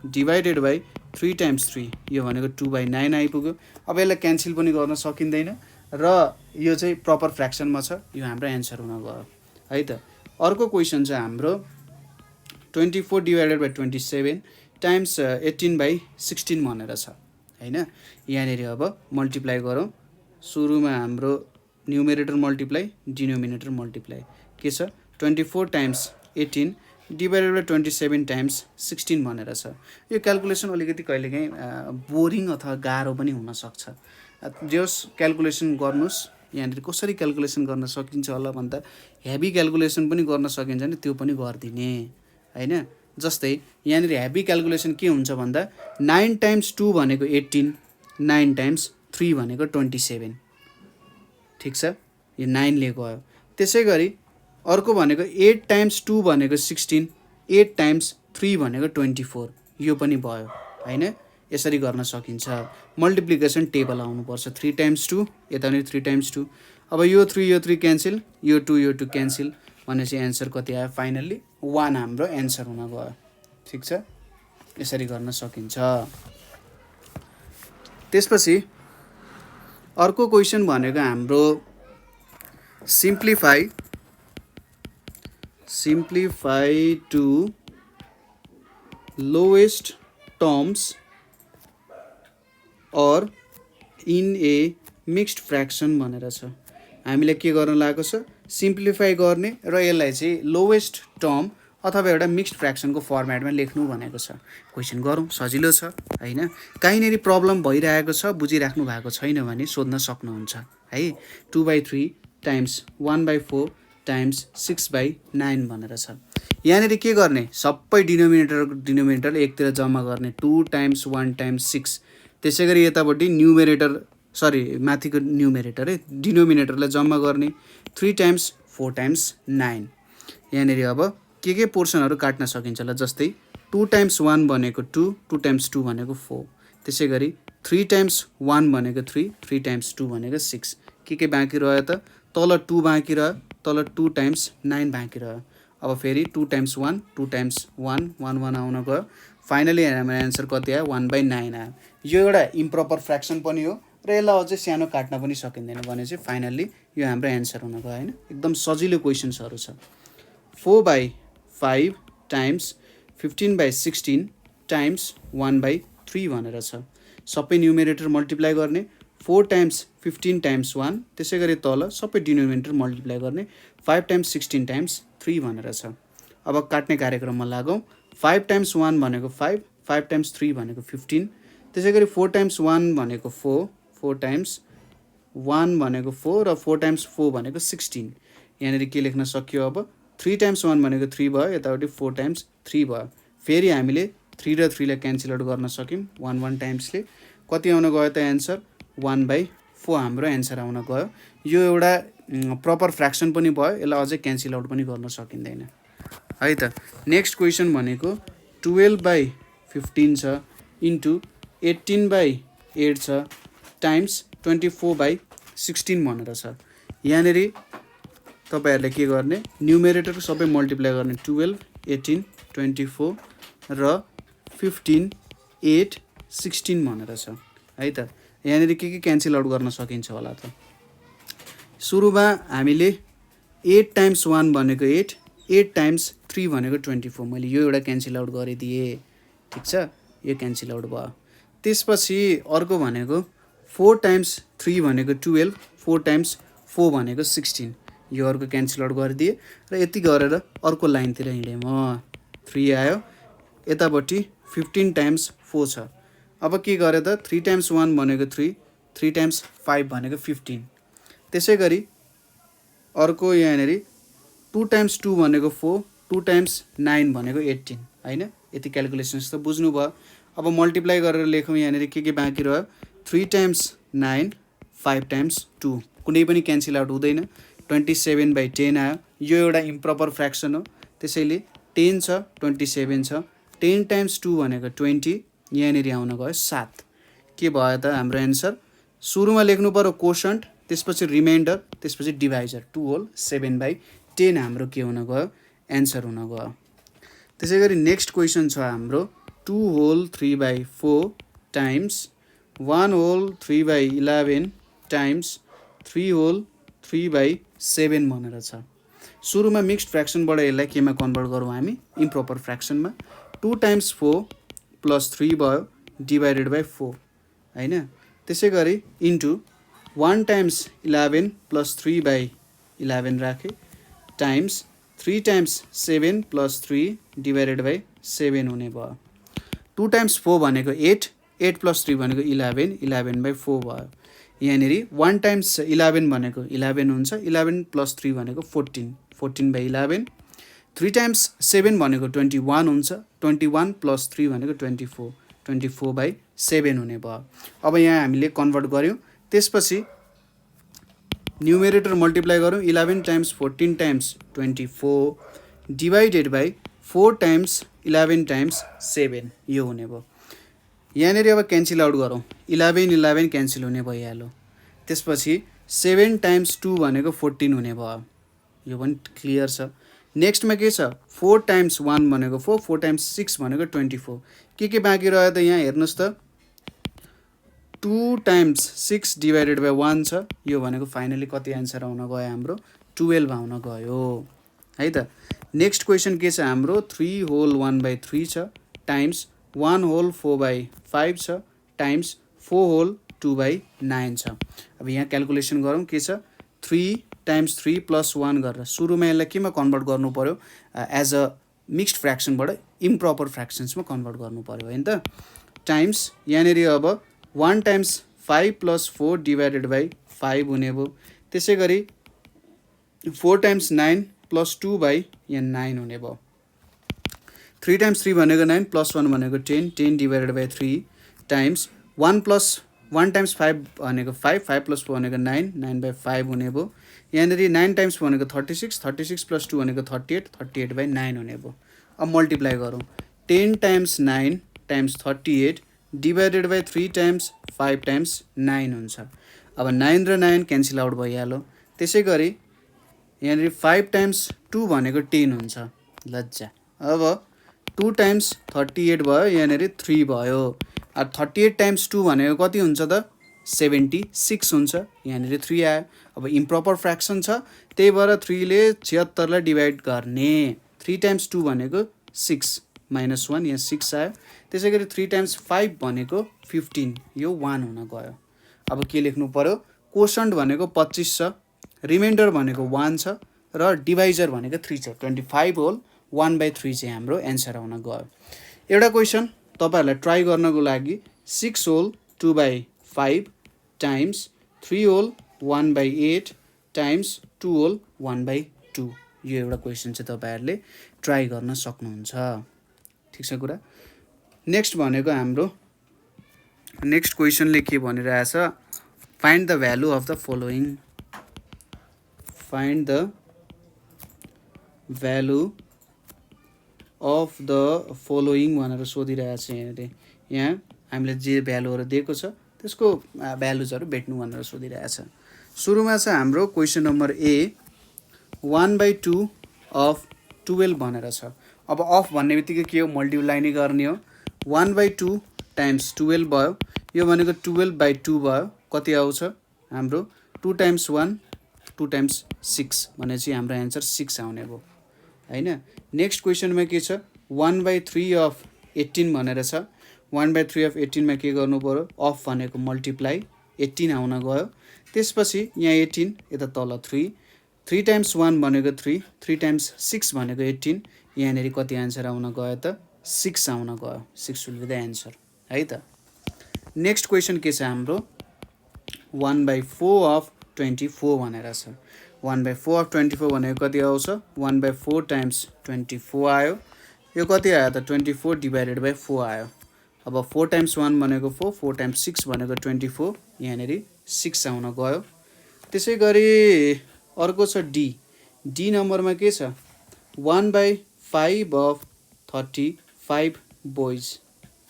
डिभाइडेड बाई 3 टाइम्स 3 यो भनेको 2/9 आइपुग्यो। अब यसलाई क्यान्सल पनि गर्न सकिँदैन र यो चाहिँ प्रपर फ्र्याक्सनमा छ, यो हाम्रो एन्सर हुन गयो है त। अर्को क्वेसन चाहिँ हाम्रो 24 डिभाइडेड बाई 27 टाइम्स 18/16 भनेर छ हैन। यहाँनिर अब मल्टिप्लाई गरौँ। सुरुमा हाम्रो न्युमेरेटर मल्टिप्लाई डिनोमिनेटर मल्टिप्लाई के छ 24 टाइम्स 18 डिभाइडेड बाई 27 टाइम्स 16 भनेर छ। यो क्यालकुलेसन अलिकति कहिलेकाहीँ बोरिङ अथवा गाह्रो पनि हुनसक्छ। जस क्यालकुलेसन गर्नुहोस्। यहाँनिर कसरी क्यालकुलेसन गर्न सकिन्छ होला भन्दा हेभी क्यालकुलेसन पनि गर्न सकिन्छ नि त्यो पनि गरिदिने हैन। जस्तै यहाँनिर हेभी क्यालकुलेसन के हुन्छ भन्दा 9 टाइम्स 2 भनेको 18 9 टाइम्स 3 भनेको 27 ठिक छ। यो 9 ले गयो। त्यसै गरी अर्को भनेको 8 टाइम्स 2 भनेको 16 8 टाइम्स 3 भनेको 24 यो पनि भयो हैन। यसरी गर्न सकिन्छ। मल्टिप्लिकेसन टेबल आउनुपर्छ 3 टाइम्स 2 यतानिर 3 टाइम्स 2 अब यो 3 क्यान्सल यो 2 क्यान्सल भनेपछि एन्सर कति आयो फाइनल्ली 1 हाम्रो एन्सर हुन गयो ठिक छ। यसरी गर्न सकिन्छ। त्यसपछि अर्को क्वेसन भनेको हाम्रो simplify to lowest terms or in a mixed fraction भनेर छ। हामीले के गर्न लागेको छ सिम्प्लिफाई गर्ने र यसलाई चाहिँ लोएस्ट टर्म अथवा एउटा मिक्स्ड फ्र्याक्सनको फर्मेटमा लेख्नु भनेको छ। क्वेसन गरौँ सजिलो छ हैन। कहीँनेरि प्रब्लम भइरहेको छ बुझिराख्नु भएको छैन भने सोध्न सक्नुहुन्छ है। 2/3 टाइम्स 1/4 टाइम्स 6/9 भनेर छ। यहाँनिर के गर्ने सबै डिनोमिनेटर एकतिर जम्मा गर्ने 2 टाइम्स 1 टाइम्स 6 त्यसै गरी यतापट्टि माथिको न्युमेरेटर डिनोमिनेटरलाई जम्मा गर्ने 3 टाइम्स 4 टाइम्स 9 यहाँनिर अब के पोर्सनहरू काट्न सकिन्छ ल। जस्तै 2 टाइम्स 1 भनेको 2 2 टाइम्स 2 भनेको 4 त्यसै गरी 3 टाइम्स 1 भनेको 3 3 टाइम्स 2 भनेको 6 के बाँकी रह्यो त तल 2 बाँकी रह्यो तल 2 टाइम्स 9 बाँकी रह्यो। अब फेरि 2 टाइम्स 1 2 टाइम्स 1 1 1 आउन गयो। फाइनली हाम्रो एन्सर कति आयो 1/9 आयो। यो एउटा इम्प्रोपर फ्र्याक्सन पनि हो र यसलाई अझै सानो काट्न पनि सकिँदैन भने चाहिँ फाइनल्ली यो हाम्रो एन्सर हुन गयो हैन। एकदम सजिलो क्वेसन्सहरू छ। 4/5 टाइम्स 15/16 टाइम्स 1/3 भनेर छ। सबै न्युमेरेटर मल्टिप्लाई गर्ने 4 टाइम्स 15 टाइम्स 1 त्यसै गरी तल सबै डिनोमिनेटर मल्टिप्लाई गर्ने 5 टाइम्स 16 टाइम्स 3 भनेर छ। अब काट्ने कार्यक्रममा लागौँ। 5 टाइम्स 1 भनेको 5 5 टाइम्स 3 भनेको 15 त्यसै गरी 4 टाइम्स 1 भनेको 4 4 टाइम्स 1 भनेको 4 र 4 टाइम्स 4 भनेको 16 यहाँनिर के लेख्न सकियो। अब 3 टाइम्स 1 भनेको 3 भयो यतापट्टि 4 टाइम्स 3 भयो। फेरि हामीले 3 र 3 लाई क्यान्सल आउट गर्न सक्यौँ 1 1 टाइम्सले कति आउन गयो त एन्सर 1/4 हाम्रो एन्सर आउन गयो। यो एउटा प्रपर फ्र्याक्सन पनि भयो यसलाई अझै क्यान्सल आउट पनि गर्न सकिँदैन है त। नेक्स्ट क्वेसन भनेको 12/15 छ इन्टु 18/8 छ टाइम्स 24/16 भनेर छ। यहाँनिर तपाईँहरूले के गर्ने न्युमेरेटर सबै मल्टिप्लाई गर्ने 12 18 24 र 15 8 16 भनेर छ है त। यहाँनिर के क्यान्सल आउट गर्न सकिन्छ होला त। सुरुमा हामीले 8 टाइम्स 1 भनेको 8 8 टाइम्स 3 भनेको 24 मैले यो एउटा क्यान्सल आउट गरिदिएँ ठिक छ। यो क्यान्सल आउट भयो। त्यसपछि अर्को भनेको 4 टाइम्स 3 भनेको 12 4 टाइम्स 4 भनेको 16 यो अर्को क्यान्सल आउट गरिदिएँ र यति गरेर अर्को लाइनतिर हिँडेँ म 3 आयो यतापट्टि 15 टाइम्स 4 छ। अब के गरेँ त 3 टाइम्स 1 भनेको 3 3 टाइम्स 5 भनेको 15 त्यसै गरी अर्को यहाँनिर 2 टाइम्स 2 भनेको 4 2 टाइम्स 9 भनेको 18 हैन। यति क्यालकुलेसन्स त बुझ्नुभयो। अब मल्टिप्लाई गरेर लेखौँ यहाँनिर के बाँकी रह्यो 3 टाइम्स 9 5 टाइम्स 2 कुनै पनि क्यान्सल आउट हुँदैन 27/10 आयो। यो एउटा इम्प्रोपर फ्र्याक्सन हो त्यसैले 10 छ 27 छ 10 टाइम्स 2 भनेको 20 यहाँनिर आउन गयो 7 के भयो त हाम्रो एन्सर। सुरुमा लेख्नु पर्यो कोसन्ट त्यसपछि रिमाइन्डर त्यसपछि डिभाइजर 2 होल 7/10 हाम्रो के हुन गयो एन्सर हुन गयो। त्यसै गरी नेक्स्ट क्वेसन छ हाम्रो 2 whole 3/4 times 1 whole 3/11 times 3 whole 3/7 भनेर छ। सुरुमा मिक्स्ड फ्र्याक्सनबाट यसलाई केमा कन्भर्ट गरौँ हामी इम्प्रोपर फ्र्याक्सनमा 2 टाइम्स 4 प्लस 3 भयो डिभाइडेड बाई 4 हैन त्यसै गरी इन्टु 1 टाइम्स 11 प्लस 3 बाई 11 राखेँ times 3 times 7 plus 3 divided by 7 हुने भयो 2 टाइम्स 4 भनेको 8 8 प्लस 3 भनेको 11 11 बाई 4 भयो यहाँनिर 1 टाइम्स 11 भनेको 11 हुन्छ 11 प्लस 3 भनेको 14 14 बाई 11 3 टाइम्स 7 भनेको 21 हुन्छ 21 प्लस 3 भनेको 24 24 बाई 7 हुने भयो अब यहाँ हामीले कन्भर्ट गऱ्यौँ त्यसपछि न्युमेरेटर मल्टिप्लाई गरौँ 11 times 14 times 24 divided by 4 times 11 times 7 यो हुने भयो यहाँनिर अब क्यान्सल आउट गरौँ 11 11 क्यान्सल हुने भइहाल्यो त्यसपछि 7 टाइम्स 2 भनेको 14 हुने भयो यो पनि क्लियर छ नेक्स्टमा के छ 4 टाइम्स 1 भनेको 4 4 टाइम्स 6 भनेको 24 के बाँकी रह्यो त यहाँ हेर्नुहोस् त 2 टाइम्स 6 डिभाइडेड बाई 1 छ यो भनेको फाइनली कति एन्सर आउन गयो हाम्रो 12 आउन गयो है त नेक्स्ट क्वेसन के छ हाम्रो 3 होल 1 बाई 3 छ टाइम्स 1 होल 4 बाई 5 छ टाइम्स 4 होल 2 बाई 9 छ अब यहाँ क्यालकुलेसन गरौँ के छ 3 टाइम्स 3 प्लस 1 गरेर सुरुमा यसलाई केमा कन्भर्ट गर्नु पर्यो एज अ मिक्स्ड फ्र्याक्सनबाट इम्प्रोपर फ्र्याक्सन्समा कन्भर्ट गर्नु पर्यो होइन त टाइम्स यहाँनिर अब 1 टाइम्स 5 प्लस 4 डिभाइडेड बाई 5 हुने भयो त्यसै गरी 4 टाइम्स 9 प्लस 2 बाई यहाँ 9 हुने भयो 3 टाइम्स 3 भनेको 9 प्लस 1 भनेको 10 10 divided by 3 times 1 plus 1 times 5 भनेको 5 5 प्लस 4 भनेको 9 9 बाई 5 हुने भयो यहाँनिर 9 टाइम्स भनेको 36 36 प्लस 2 भनेको 38 38 बाई 9 हुने भयो अब मल्टिप्लाई गरौँ 10 times 9 times 38 divided by 3 times 5 times 9 हुन्छ अब 9 र 9 क्यान्सल आउट भइहाल्यो त्यसै गरी यहाँनिर 5 टाइम्स 2 भनेको 10 हुन्छ लज्जा अब 2 टाइम्स 38 भयो यहाँनिर 3 भयो अब 38 टाइम्स 2 भनेको कति हुन्छ त 76 हुन्छ यहाँनिर 3 आयो अब इम्प्रोपर फ्र्याक्सन छ त्यही भएर 3 ले 76 लाई डिभाइड गर्ने 3 टाइम्स 2 भनेको 6 माइनस 1 यहाँ 6 आयो त्यसै गरी 3 टाइम्स 5 भनेको 15 यो 1 हुन गयो अब के लेख्नु पर्यो कोसन्ट भनेको 25 छ रिमाइन्डर भनेको 1 छ र डिभाइजर भनेको 3 छ 25 होल 1/3 चाहिँ हाम्रो एन्सर आउन गयो एउटा क्वेसन तपाईहरुलाई ट्राई गर्नको लागि 6 whole 2/5 times 3 whole 1/8 times 2 whole 1/2 यो एउटा क्वेसन चाहिँ तपाईहरुले ट्राई गर्न सक्नुहुन्छ ठीक छ कुरा नेक्स्ट भनेको हाम्रो नेक्स्ट क्वेसनले के भनिरहेछ find the value of the following find the value of the following भनेर सोधिरहेछ यहाँ हामीले जे भ्यालुहरु दिएको छ त्यसको भ्यालुजहरु भेट्नु भनेर सोधिरहेछ सुरुमा छ हाम्रो क्वेसन नम्बर ए 1/2 अफ 12 भनेर छ अब अफ भन्ने बित्तिकै के हो मल्टिप्लाई नै गर्ने हो 1/2 टाइम्स 12 भयो यो भनेको 12/2 भयो कति आउँछ हाम्रो 2 टाइम्स 1 2 टाइम्स 6 भनेपछि हाम्रो आन्सर 6 आउने भयो हैन नेक्स्ट क्वेसनमा के छ 1/3 अफ 18 भनेर छ 1/3 अफ 18 मा के गर्नु पर्यो अफ भनेको मल्टिप्लाई 18 आउन गयो त्यसपछि यहाँ 18 यता तल 3 3 टाइम्स 1 भनेको 3 3 टाइम्स 6 भनेको 18 यहाँनेरि कति आन्सर आउन गयो त 6 आउन गयो 6 विल बी द आन्सर है त नेक्स्ट क्वेसन के छ हाम्रो 1/4 अफ 24 भनेर छ 1/4 अफ 24 भनेको कति आउँछ 1/4 टाइम्स 24 आयो यो कति आयो त 24 डिभाइडेड बाइ 4 आयो अब 4 टाइम्स 1 भनेको 4 4 टाइम्स 6 भनेको 24 यहाँनेरि 6 आउन गयो त्यसै गरी अर्को छ डी नम्बरमा के छ 1/5 अफ 35 बोइज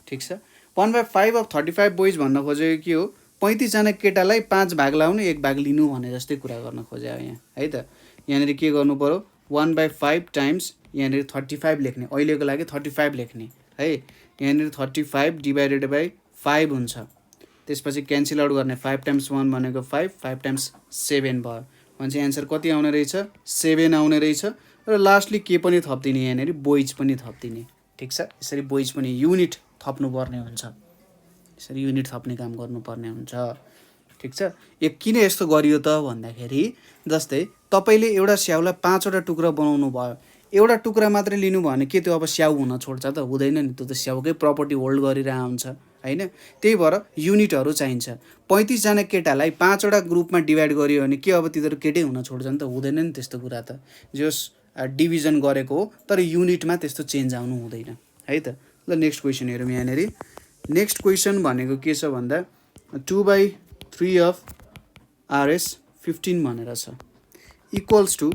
ठीक छ 1/5 अफ 35 बोइज भन्न खोजेको के हो 35 जना केटालाई 5 भाग लाउनु 1 भाग लिनु भने जस्तै कुरा गर्न खोजे हो यहाँ है त यहाँनेरि के गर्नु पर्यो 1/5 टाइम्स यहाँनेरि 35 लेख्ने अहिलेको लागि 35 लेख्ने है यहाँनेरि 35 डिभाइडेड बाइ 5 हुन्छ त्यसपछि क्यान्सल आउट गर्ने 5 टाइम्स 1 भनेको 5 5 टाइम्स 7 भयो भनेपछि एन्सर कति आउने रहेछ 7 आउने रहेछ र लास्टली के पनि थप्दिने यहाँनिर बोइज पनि थप्दिने ठिक छ यसरी बोइज पनि युनिट थप्नुपर्ने हुन्छ यसरी युनिट थप्ने काम गर्नुपर्ने हुन्छ ठिक छ यो किन यस्तो गरियो त भन्दाखेरि जस्तै तपाईले एउटा स्याउलाई 5 वटा टुक्रा बनाउनु भयो एउटा टुक्रा मात्रै लिनु भयो भने के त्यो अब स्याउ हुन छोड्छ त हुँदैन नि त्यो त स्याउकै प्रपर्टी होल्ड गरिरहेको हुन्छ हैन त्यही भएर युनिटहरु चाहिन्छ 35 जना केटालाई 5 वटा ग्रुपमा डिभाइड गरियो भने के अब तिनीहरु केटै हुन छोड्छन् त हुँदैन नि त्यस्तो कुरा त जस डिभिजन गरेको हो तर युनिटमा त्यस्तो चेन्ज आउनु हुँदैन है त ल नेक्स्ट क्वेशन हेरौँ यहाँनेरि नेक्स्ट क्वेशन भनेको के छ भन्दा 2/3 अफ RS 15 भनेर छ इक्वल्स टु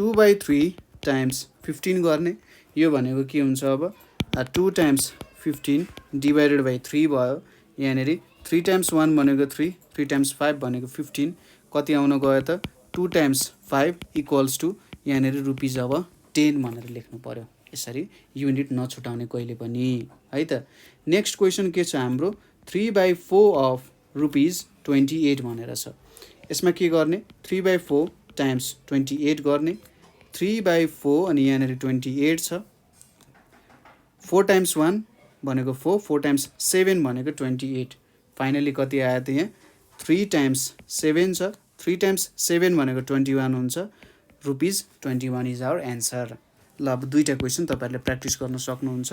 2/3 टाइम्स 15 गर्ने यो भनेको के हुन्छ अब 2 टाइम्स 15 डिभाइडेड बाइ 3 भयो यहाँनेरि 3 टाइम्स 1 भनेको 3 3 टाइम्स 5 भनेको 15 कति आउन गयो त 2 टाइम्स 5 इक्वल्स टु यहाँनेरि रुपीज अब 10 भनेर लेख्नु पर्यो यसरी युनिट नछुटाउने कहिले पनि है त नेक्स्ट क्वेशन के छ हाम्रो 3/4 अफ रुपीज 28 भनेर छ यसमा के गर्ने 3/4 टाइम्स 28 गर्ने 3/4 अनि यहाँनेरि 28 छ 4 टाइम्स 1 भनेको 4 4 टाइम्स 7 भनेको 28 फाइनली कति आयो त यहाँ 3 टाइम्स 7 छ 3 टाइम्स 7 भनेको 21 हुन्छ रुपीज 21 इज आवर एन्सर ल अब दुईटा क्वेशन तपाईहरुले प्र्याक्टिस गर्न सक्नुहुन्छ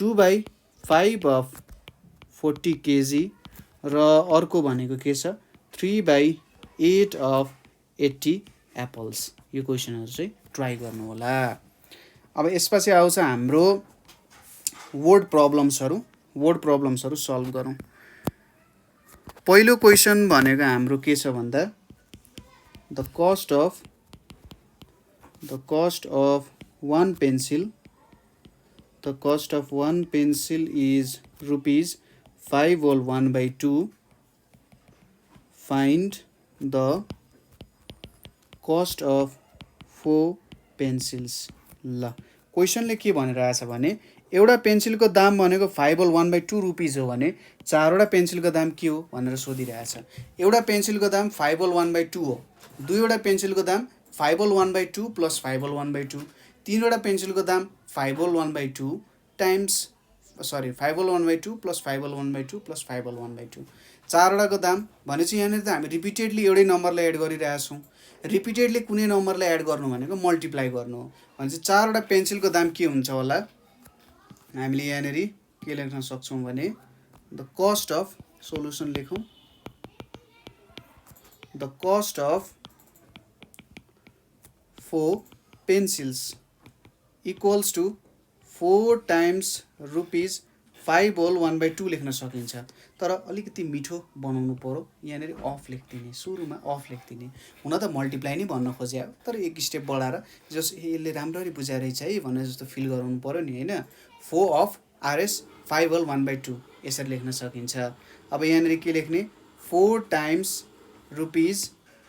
2/5 अफ 40 kg र अर्को भनेको के छ 3/8 अफ 80 एप्पल्स यो क्वेशनहरु चाहिँ ट्राई गर्नु होला अब यसपछि आउँछ हाम्रो वर्ड प्रब्लम्सहरु सल्भ गरौँ पहिलो क्वेशन भनेको हाम्रो के छ भन्दा the cost of one pencil is rupees 5 whole 1/2 find the cost of 4 pencils ल क्वेशनले के भनिरहेछ भने एउटा पेन्सिलको दाम भनेको 5 whole 1/2 रुपीज हो भने चारवटा पेन्सिलको दाम के हो भनेर सोधिरहेछ एउटा पेन्सिलको दाम 5 whole 1/2 हो दुईवटा पेन्सिलको दाम 5 whole 1/2 plus 5 whole 1/2 तीनवटा पेन्सिलको दाम 5 whole 1/2 times 5 whole 1/2 plus 5 whole 1/2 plus 5 whole 1/2 चारवटाको दाम भनेपछि यहाँनिर त हामी रिपिटेडली एउटै नम्बरलाई एड गरिरहेछौँ रिपिटेडली कुनै नम्बरलाई एड गर्नु भनेको मल्टिप्लाई गर्नु हो भनेपछि चारवटा पेन्सिलको दाम के हुन्छ होला हामीले यहाँनिर के लेख्न सक्छौँ भने द कस्ट अफ सोलुसन लेखौँ the cost of 4 pencils equals to 4 times rupees 5 whole 1/2 लेख्न सकिन्छ तर अलिकति मिठो बनाउनु पर्यो यहाँनेरि अफ लेख्दिने सुरुमा अफ लेख्दिने हुन त मल्टिप्लाई नै भन्न खोज्या तर एक स्टेप बढाएर जस यसले राम्ररी बुझाइ रहेछ है भनेर जस्तो फिल गराउनु पर्यो नि हैन 4 of RS 5 whole 1/2 यसरी लेख्न सकिन्छ अब यहाँनेरि के लेख्ने 4 times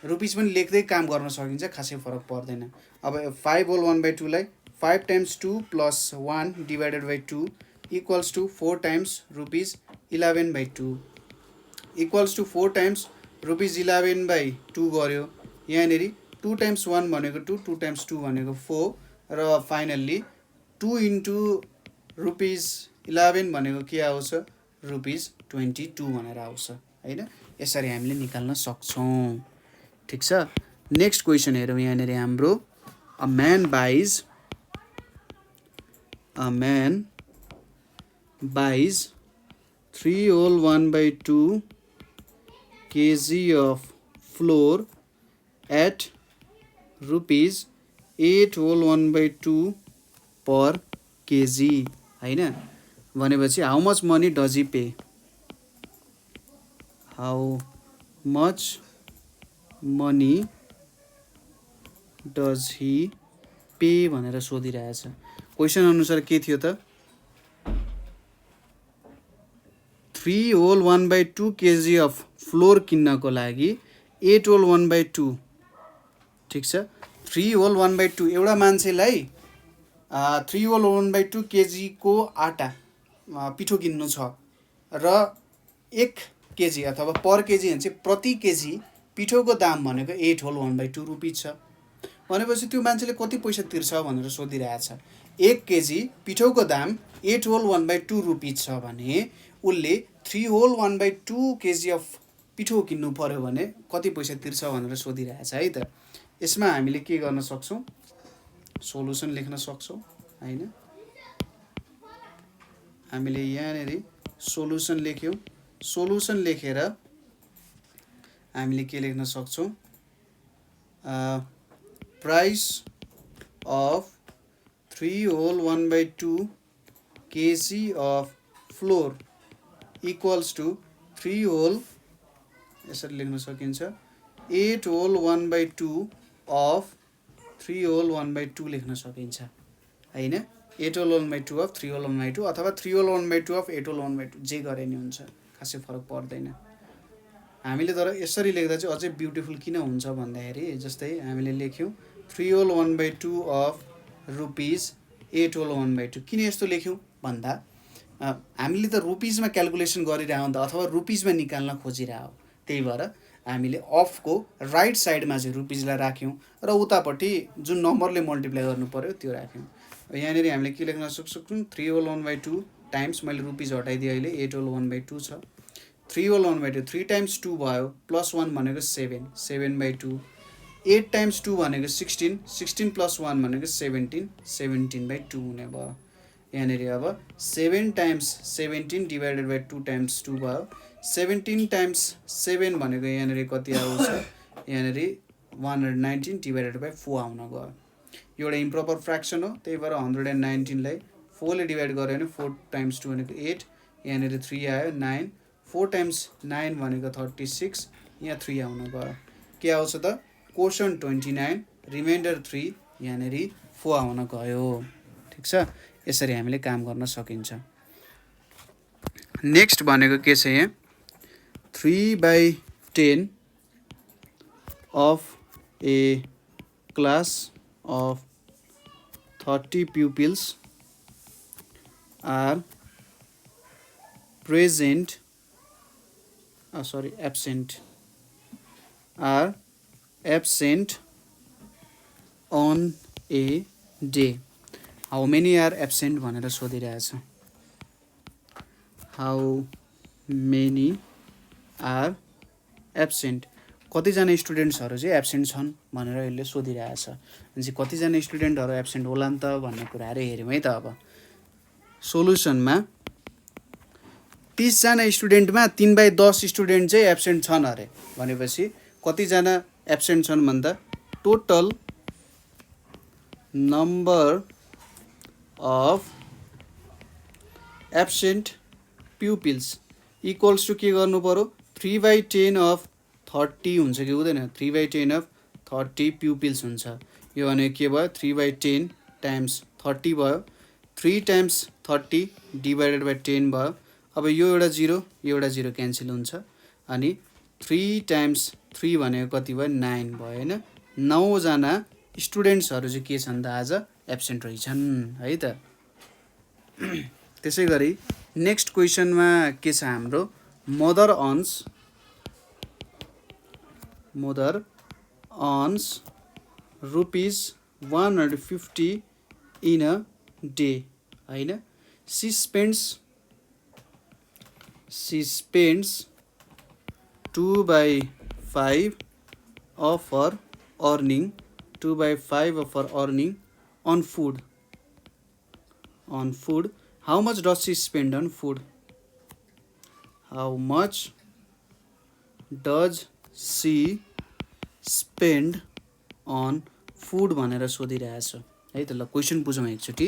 रुपीज पनि लेख्दै काम गर्न सकिन्छ खासै फरक पर्दैन अब 5 whole 1/2 लाई 5 times 2 plus 1 divided by 2 equals to 4 times rupees 11/2 equals to 4 times rupees 11/2 गर्यो यहाँनेरि 2 times 1 भनेको 2 2 times 2 भनेको 4 र फाइनल्ली 2 into rupees 11 भनेको के आउँछ रुपीज 22 भनेर आउँछ हैन यसरी हामीले निकाल्न सक्छौं ठीक छ नेक्स्ट क्वेशन हेरौँ यहाँनेरि हाम्रो a man buys 3 whole 1/2 kg of flour at rupees 8 whole 1/2 per kg हैन भनेपछि how much money does he pay how much money does he pay भनेर सोधिरहेछ क्वेशन अनुसार के थियो त 3 whole 1/2 kg of flour किन्नको लागि 8 whole 1/2 ठीक छ 3 whole 1/2 एउटा मान्छेलाई 3 whole 1/2 kg को आटा पिठो किन्नु छ र 1 kg अथवा पर केजी भने चाहिँ प्रति केजी पिठोको दाम भनेको 8 होल 1/2 रुपिस छ भनेपछि त्यो मान्छेले कति पैसा तिर्छ भनेर सोधिरहेछ। 1 केजी पिठोको दाम 8 होल 1/2 रुपिस छ भने उसले 3 होल 1/2 केजी अफ पिठो किन्नु पर्यो भने कति पैसा तिर्छ भनेर सोधिरहेछ है त। यसमा हामीले के गर्न सक्छौँ, सोलुसन लेख्न सक्छौँ हैन। हामीले यहाँनेरि सोलुसन लेख्यौँ। सोलुसन लेखेर हामीले के लेख्न सक्छौँ, price of 3 whole 1/2 KG of flour equals to 3 whole, यसरी लेख्न सकिन्छ 8 होल 1/2 अफ 3 होल 1/2 लेख्न सकिन्छ हैन। 8 होल 1/2 अफ 3 होल 1/2 अथवा 3 होल 1/2 अफ 8 होल 1/2 जे गरे नि हुन्छ, खासै फरक पर्दैन। हामीले तर यसरी लेख्दा चाहिँ अझै ब्युटिफुल किन हुन्छ भन्दाखेरि जस्तै हामीले लेख्यौँ 3 होल 1/2 अफ रुपिस 8 होल 1/2। किन यस्तो लेख्यौँ भन्दा हामीले त रुपिसमा क्यालकुलेसन गरिरहँ त अथवा रुपिसमा निकाल्न खोजिरह, त्यही भएर हामीले अफको राइट साइडमा चाहिँ रुपिसलाई राख्यौँ र उतापट्टि जुन नम्बरले मल्टिप्लाई गर्नु पर्यो त्यो राख्यौँ। यहाँनिर हामीले के लेख्न सक्छौँ, 3 होल 1/2 टाइम्स, मैले रुपिस हटाइदिएँ अहिले, 8 होल 1/2 छ। 3 होल 1/2 3 टाइम्स 2 भयो, प्लस 1 भनेको 7, 7/2। 8 टाइम्स 2 भनेको 16, 16 प्लस 1 भनेको 17, 17/2 हुने भयो। यहाँनिर अब 7 टाइम्स 17 डिभाइडेड बाई 2 टाइम्स 2 भयो। 17 टाइम्स 7 भनेको यहाँनिर कति आउँछ, यहाँनिर 119 डिभाइडेड बाई 4 आउन गयो। एउटा इम्प्रोपर फ्र्याक्सन हो, त्यही भएर 119लाई 4 ले डिभाइड गऱ्यो भने 4 टाइम्स 2 भनेको 8, यहाँनिर 3 आयो 9, 4 टाइम्स 9 भनेको 36, यहाँ 3 आउन गयो। के आउँछ त, क्वोसन 29, रिमाइन्डर 3, यहाँनिर 4 आउन गयो। ठिक छ, यसरी हामीले काम गर्न सकिन्छ। नेक्स्ट भनेको के छ यहाँ, 3/10 of a class of 30 pupils are present, absent, are absent on a day. How many are absent भनेर सोधिरहेछ। How many are absent, कतिजना स्टुडेन्ट्सहरू चाहिँ एब्सेन्ट छन् भनेर यसले सोधिरहेछ। अनि कतिजना स्टुडेन्टहरू एब्सेन्ट होला नि त भन्ने कुराहरू हेऱ्यौँ है त। अब सोलुसनमा 30जना स्टुडेन्टमा 3/10 स्टुडेन्ट चाहिँ एब्सेन्ट छन् अरे भनेपछि कतिजना एब्सेन्ट छन् भन्दा total number of absent pupils equals to के गर्नु पर्यो, 3/10 अफ 30 हुन्छ कि हुँदैन, 3/10 अफ 30 प्युपिल्स हुन्छ। यो भनेको के भयो, 3/10 टाइम्स 30 भयो, 3 टाइम्स 30 डिभाइडेड बाई 10 भयो। अब यो एउटा 0 यो एउटा 0 क्यान्सल हुन्छ, अनि 3 टाइम्स 3 भनेको कति भयो, 9 भयो होइन। 9जना स्टुडेन्ट्सहरू चाहिँ के छन् त आज एब्सेन्ट रहेछन् है त। त्यसै गरी नेक्स्ट क्वेसनमा के छ हाम्रो, mother earns rupees 150 in a day होइन। She spends 2/5 of her earning, 2/5 of her earning on food. How much does she spend on food? How much does she spend on food भनेर सोधिरहेछ है त। ल question बुझौँ एकचोटि।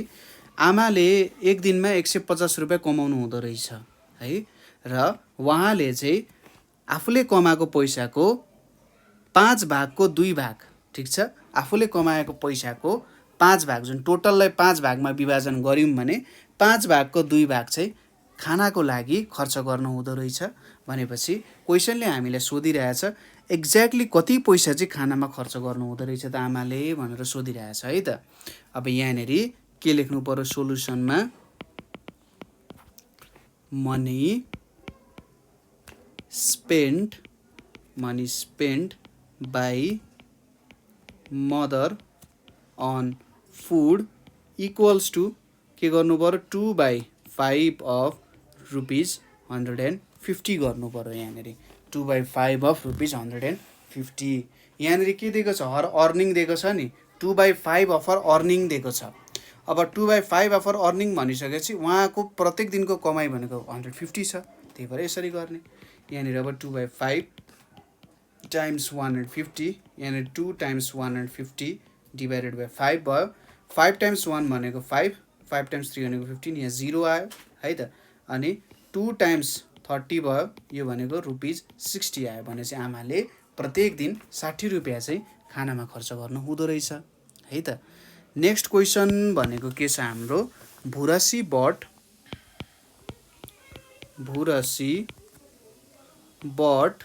आमाले एक दिनमा 150 रुपियाँ कमाउनु हुँदो रहेछ है, र उहाँले चाहिँ आफूले कमाएको पैसाको 5 भागको 2 भाग, ठिक छ, आफूले कमाएको पैसाको 5 भाग, जुन टोटललाई 5 भागमा विभाजन गऱ्यौँ भने 5 भागको 2 भाग चाहिँ खानाको लागि खर्च गर्नु हुँदो रहेछ भनेपछि क्वेसनले हामीलाई सोधिरहेछ एक्ज्याक्टली कति पैसा चाहिँ खानामा खर्च गर्नु हुँदो रहेछ त आमाले भनेर सोधिरहेछ है त। अब यहाँनिर के लेख्नु पर्यो सोलुसनमा, money spend money spend by mother on food equals to के गर्नु पर्यो 2/5 अफ ₹150 गर्नु पर्यो। यहाँनिर 2/5 अफ ₹150। यहाँनिर के दिएको छ, हर अर्निङ दिएको छ नि, 2/5 अफ अर्निङ दिएको छ। अब 2/5 अफ अर्निङ भनिसकेपछि उहाँको प्रत्येक दिनको कमाइ भनेको 150 छ, त्यही भएर यसरी गर्ने। यहाँनिर अब 2/5 टाइम्स 150, यहाँनिर 2 टाइम्स 150 डिभाइडेड बाई 5 भयो। 5 टाइम्स 1 भनेको 5, 5 टाइम्स 3 भनेको 15, यहाँ 0 आयो है त। अनि 2 टाइम्स 30 भयो, यो भनेको ₹60 आयो। भनेपछि आमाले प्रत्येक दिन ₹60 चाहिँ खानामा खर्च गर्नु हुँदो रहेछ है त। नेक्स्ट क्वेसन भनेको के छ हाम्रो, भुरासी bought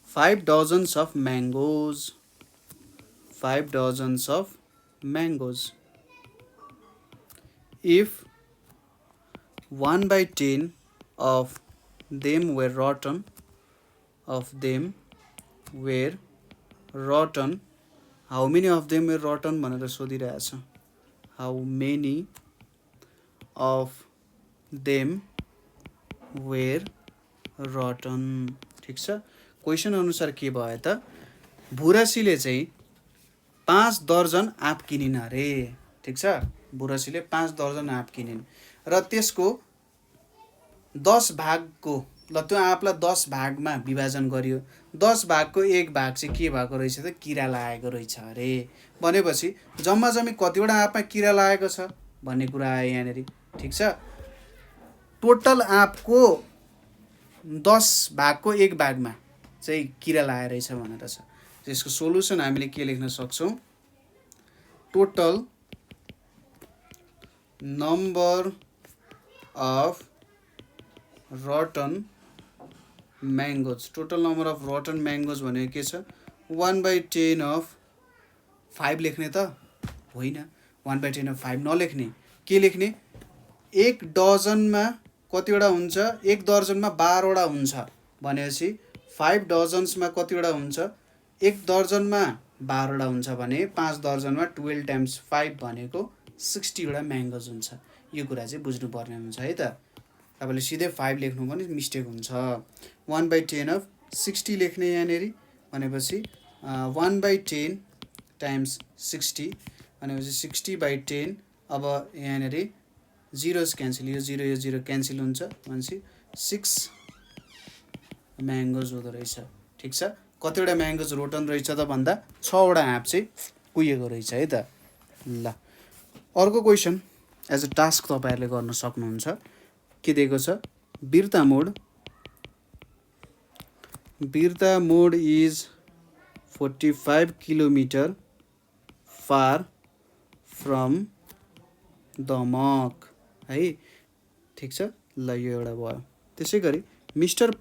5 dozens of mangoes. 5 dozens of mangoes. If 1/10 of them were rotten, how many of them were rotten भनेर सोधिरहेछ। How many of them were rotten? ठिक छ, क्वेसन अनुसार के भयो त, भुरासीले चाहिँ 5 दर्जन आँप किनिन् अरे। ठिक छ, भुरासीले 5 दर्जन आँप किनिन् र त्यसको 10 भागको, ल त्यो आँपलाई 10 भागमा विभाजन गरियो। 10 भागको 1 भाग चाहिँ के भएको रहेछ त, किरा लागेको रहेछ अरे। भनेपछि जम्मा जम्मी कतिवटा आँपमा किरा लागेको छ भन्ने कुरा आयो यहाँनिर। ठिक छ, टोटल आँपको 10 भागको 1 भागमा चाहिँ किरा लागेको रहेछ भनेर छ। त्यसको सोलुसन हामीले के लेख्न सक्छौँ, total number of rotten mangoes। Total number of rotten mangoes भनेको के छ, 1/10 अफ 5 लेख्ने त होइन, 1/10 अफ 5 नलेख्ने, के लेख्ने, 1 डजनमा कतिवटा हुन्छ, 1 दर्जनमा 12वटा हुन्छ भनेपछि 5 डजन्समा कतिवटा हुन्छ, 1 दर्जनमा 12वटा हुन्छ भने 5 दर्जनमा 12 टाइम्स 5 भनेको 60वटा म्याङ्गोज हुन्छ। यो कुरा चाहिँ बुझ्नुपर्ने हुन्छ है त। तपाईँले सिधै 5 लेख्नु पनि मिस्टेक हुन्छ। 1/10 अफ 60 लेख्ने यहाँनिर भनेपछि 1/10 टाइम्स 60 भनेपछि 60/10। अब यहाँनिर जिरोज क्यान्सल, यो 0 क्यान्सल हुन्छ भनेपछि 6 म्याङ्गोज हुँदो रहेछ। ठिक छ, कतिवटा म्याङ्गोज रोटन रहेछ त भन्दा 6वटा आँप चाहिँ कुहिएको रहेछ है त। ल अर्को क्वेसन एज अ टास्क तपाईँहरूले गर्न सक्नुहुन्छ। के दिएको छ, Birtamod is 45 kilometre far from Damak है। ठिक छ, ल यो एउटा भयो। त्यसै गरी mister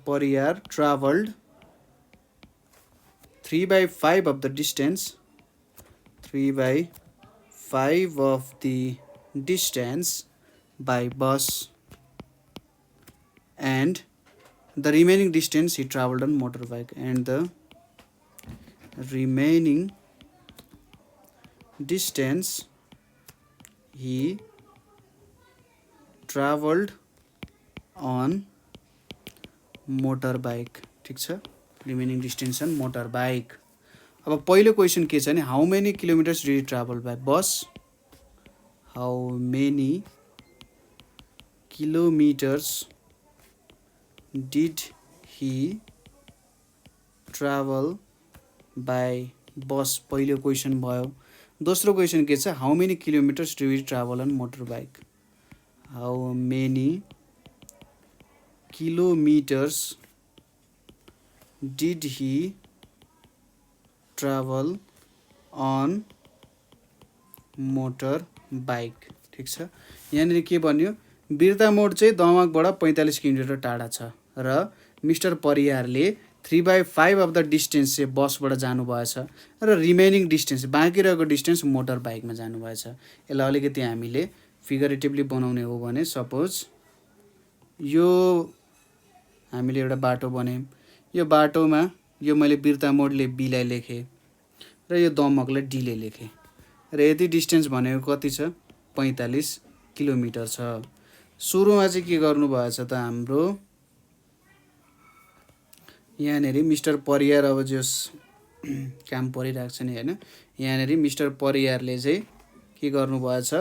Pariyar travelled 3/5 of the distance, 3/5 of the distance by bus, and the remaining distance he traveled on motorbike, and the remaining distance he traveled on motorbike। ठिक छ, remaining distance on motorbike. अब पहिलो question के छ भने, how many kilometres did travel by bus, how many kilometres did he travel by bus, पहिलो question भयो। दोस्रो क्वेसन के छ, how many kilometres did he travel on motorbike, how many kilometres did he travel on motor bike। ठिक छ, यहाँनिर के भन्यो, बिर्ता मोड चाहिँ दमकबाट 45 किलोमिटर टाढा छ र मिस्टर परियारले 3/5 अफ द डिस्टेन्स चाहिँ बसबाट जानुभएछ र रिमेनिङ डिस्टेन्स, बाँकी रहेको डिस्टेन्स मोटर बाइकमा जानुभएछ। यसलाई अलिकति हामीले फिगरेटिभली बनाउने हो भने, सपोज यो हामीले एउटा बाटो बनायौँ, यो बाटोमा यो मैले बिर्तामोडले बीलाई लेखेँ र यो दमकले डीले लेखेँ र यति डिस्टेन्स भनेको कति छ 45 किलोमिटर छ। सुरुमा चाहिँ के गर्नुभएछ त हाम्रो यहाँनिर मिस्टर परियार, अब जस काम परिरहेको छ नि होइन, यहाँनिर मिस्टर परियारले चाहिँ के गर्नुभएछ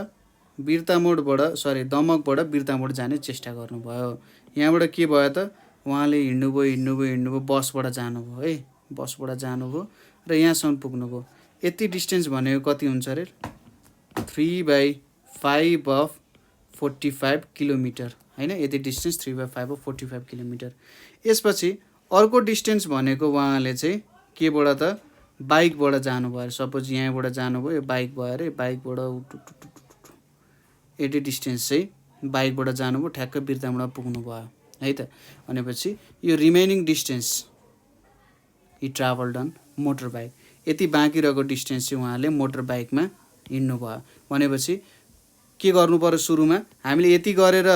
बिर्तामोडबाट दमकबाट बिर्तामोड जाने चेष्टा गर्नुभयो। यहाँबाट के भयो त उहाँले हिँड्नुभयो बसबाट जानुभयो है, बसबाट जानुभयो र यहाँसम्म पुग्नुभयो। यति डिस्टेन्स भनेको कति हुन्छ अरे 3/5 अफ 45 किलोमिटर होइन, यति डिस्टेन्स 3/5 अफ 45 किलोमिटर। यसपछि अर्को डिस्टेन्स भनेको उहाँले चाहिँ केबाट त बाइकबाट जानुभयो। सपोज यहाँबाट जानुभयो, यो बाइक भयो अरे, बाइकबाट यति डिस्टेन्स चाहिँ बाइकबाट जानुभयो, ठ्याक्कै बिर्तामोड पुग्नुभयो है त। भनेपछि यो remaining distance he travel done motor bike, यति बाँकी रहेको डिस्टेन्स चाहिँ उहाँले मोटर बाइकमा हिँड्नुभयो। भनेपछि के गर्नु पर्यो सुरुमा हामीले यति गरेर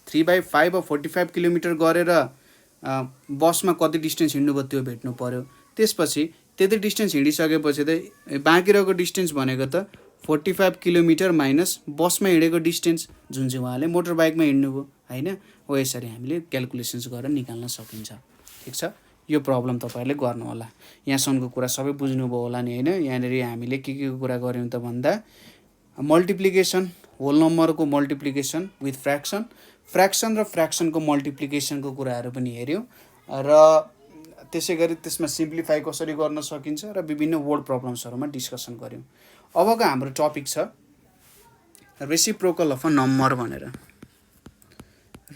3/5 अफ 45 किलोमिटर गरेर बसमा कति डिस्टेन्स हिँड्नुभयो त्यो भेट्नु पर्यो। त्यसपछि त्यति डिस्टेन्स हिँडिसकेपछि त बाँकी रहेको डिस्टेन्स भनेको त 45 किलोमिटर माइनस बसमा हिँडेको डिस्टेन्स जुन चाहिँ उहाँले मोटर बाइकमा हिँड्नुभयो होइन। हो यसरी हामीले क्यालकुलेसन्स गरेर निकाल्न सकिन्छ। ठिक छ, यो प्रब्लम तपाईँहरूले गर्नु होला। यहाँसम्मको कुरा सबै बुझ्नुभयो होला नि होइन। यहाँनिर हामीले के कुरा गऱ्यौँ त भन्दा मल्टिप्लिकेसन, होल नम्बरको मल्टिप्लिकेसन विथ फ्र्याक्सन र फ्र्याक्सनको मल्टिप्लिकेसनको कुराहरू पनि हेऱ्यौँ र त्यसै गरी त्यसमा सिम्प्लिफाई कसरी गर्न सकिन्छ र विभिन्न वर्ड प्रब्लम्सहरूमा डिस्कसन गऱ्यौँ। अबको हाम्रो टपिक छ रेसिप्रोकल अफ अ नम्बर भनेर।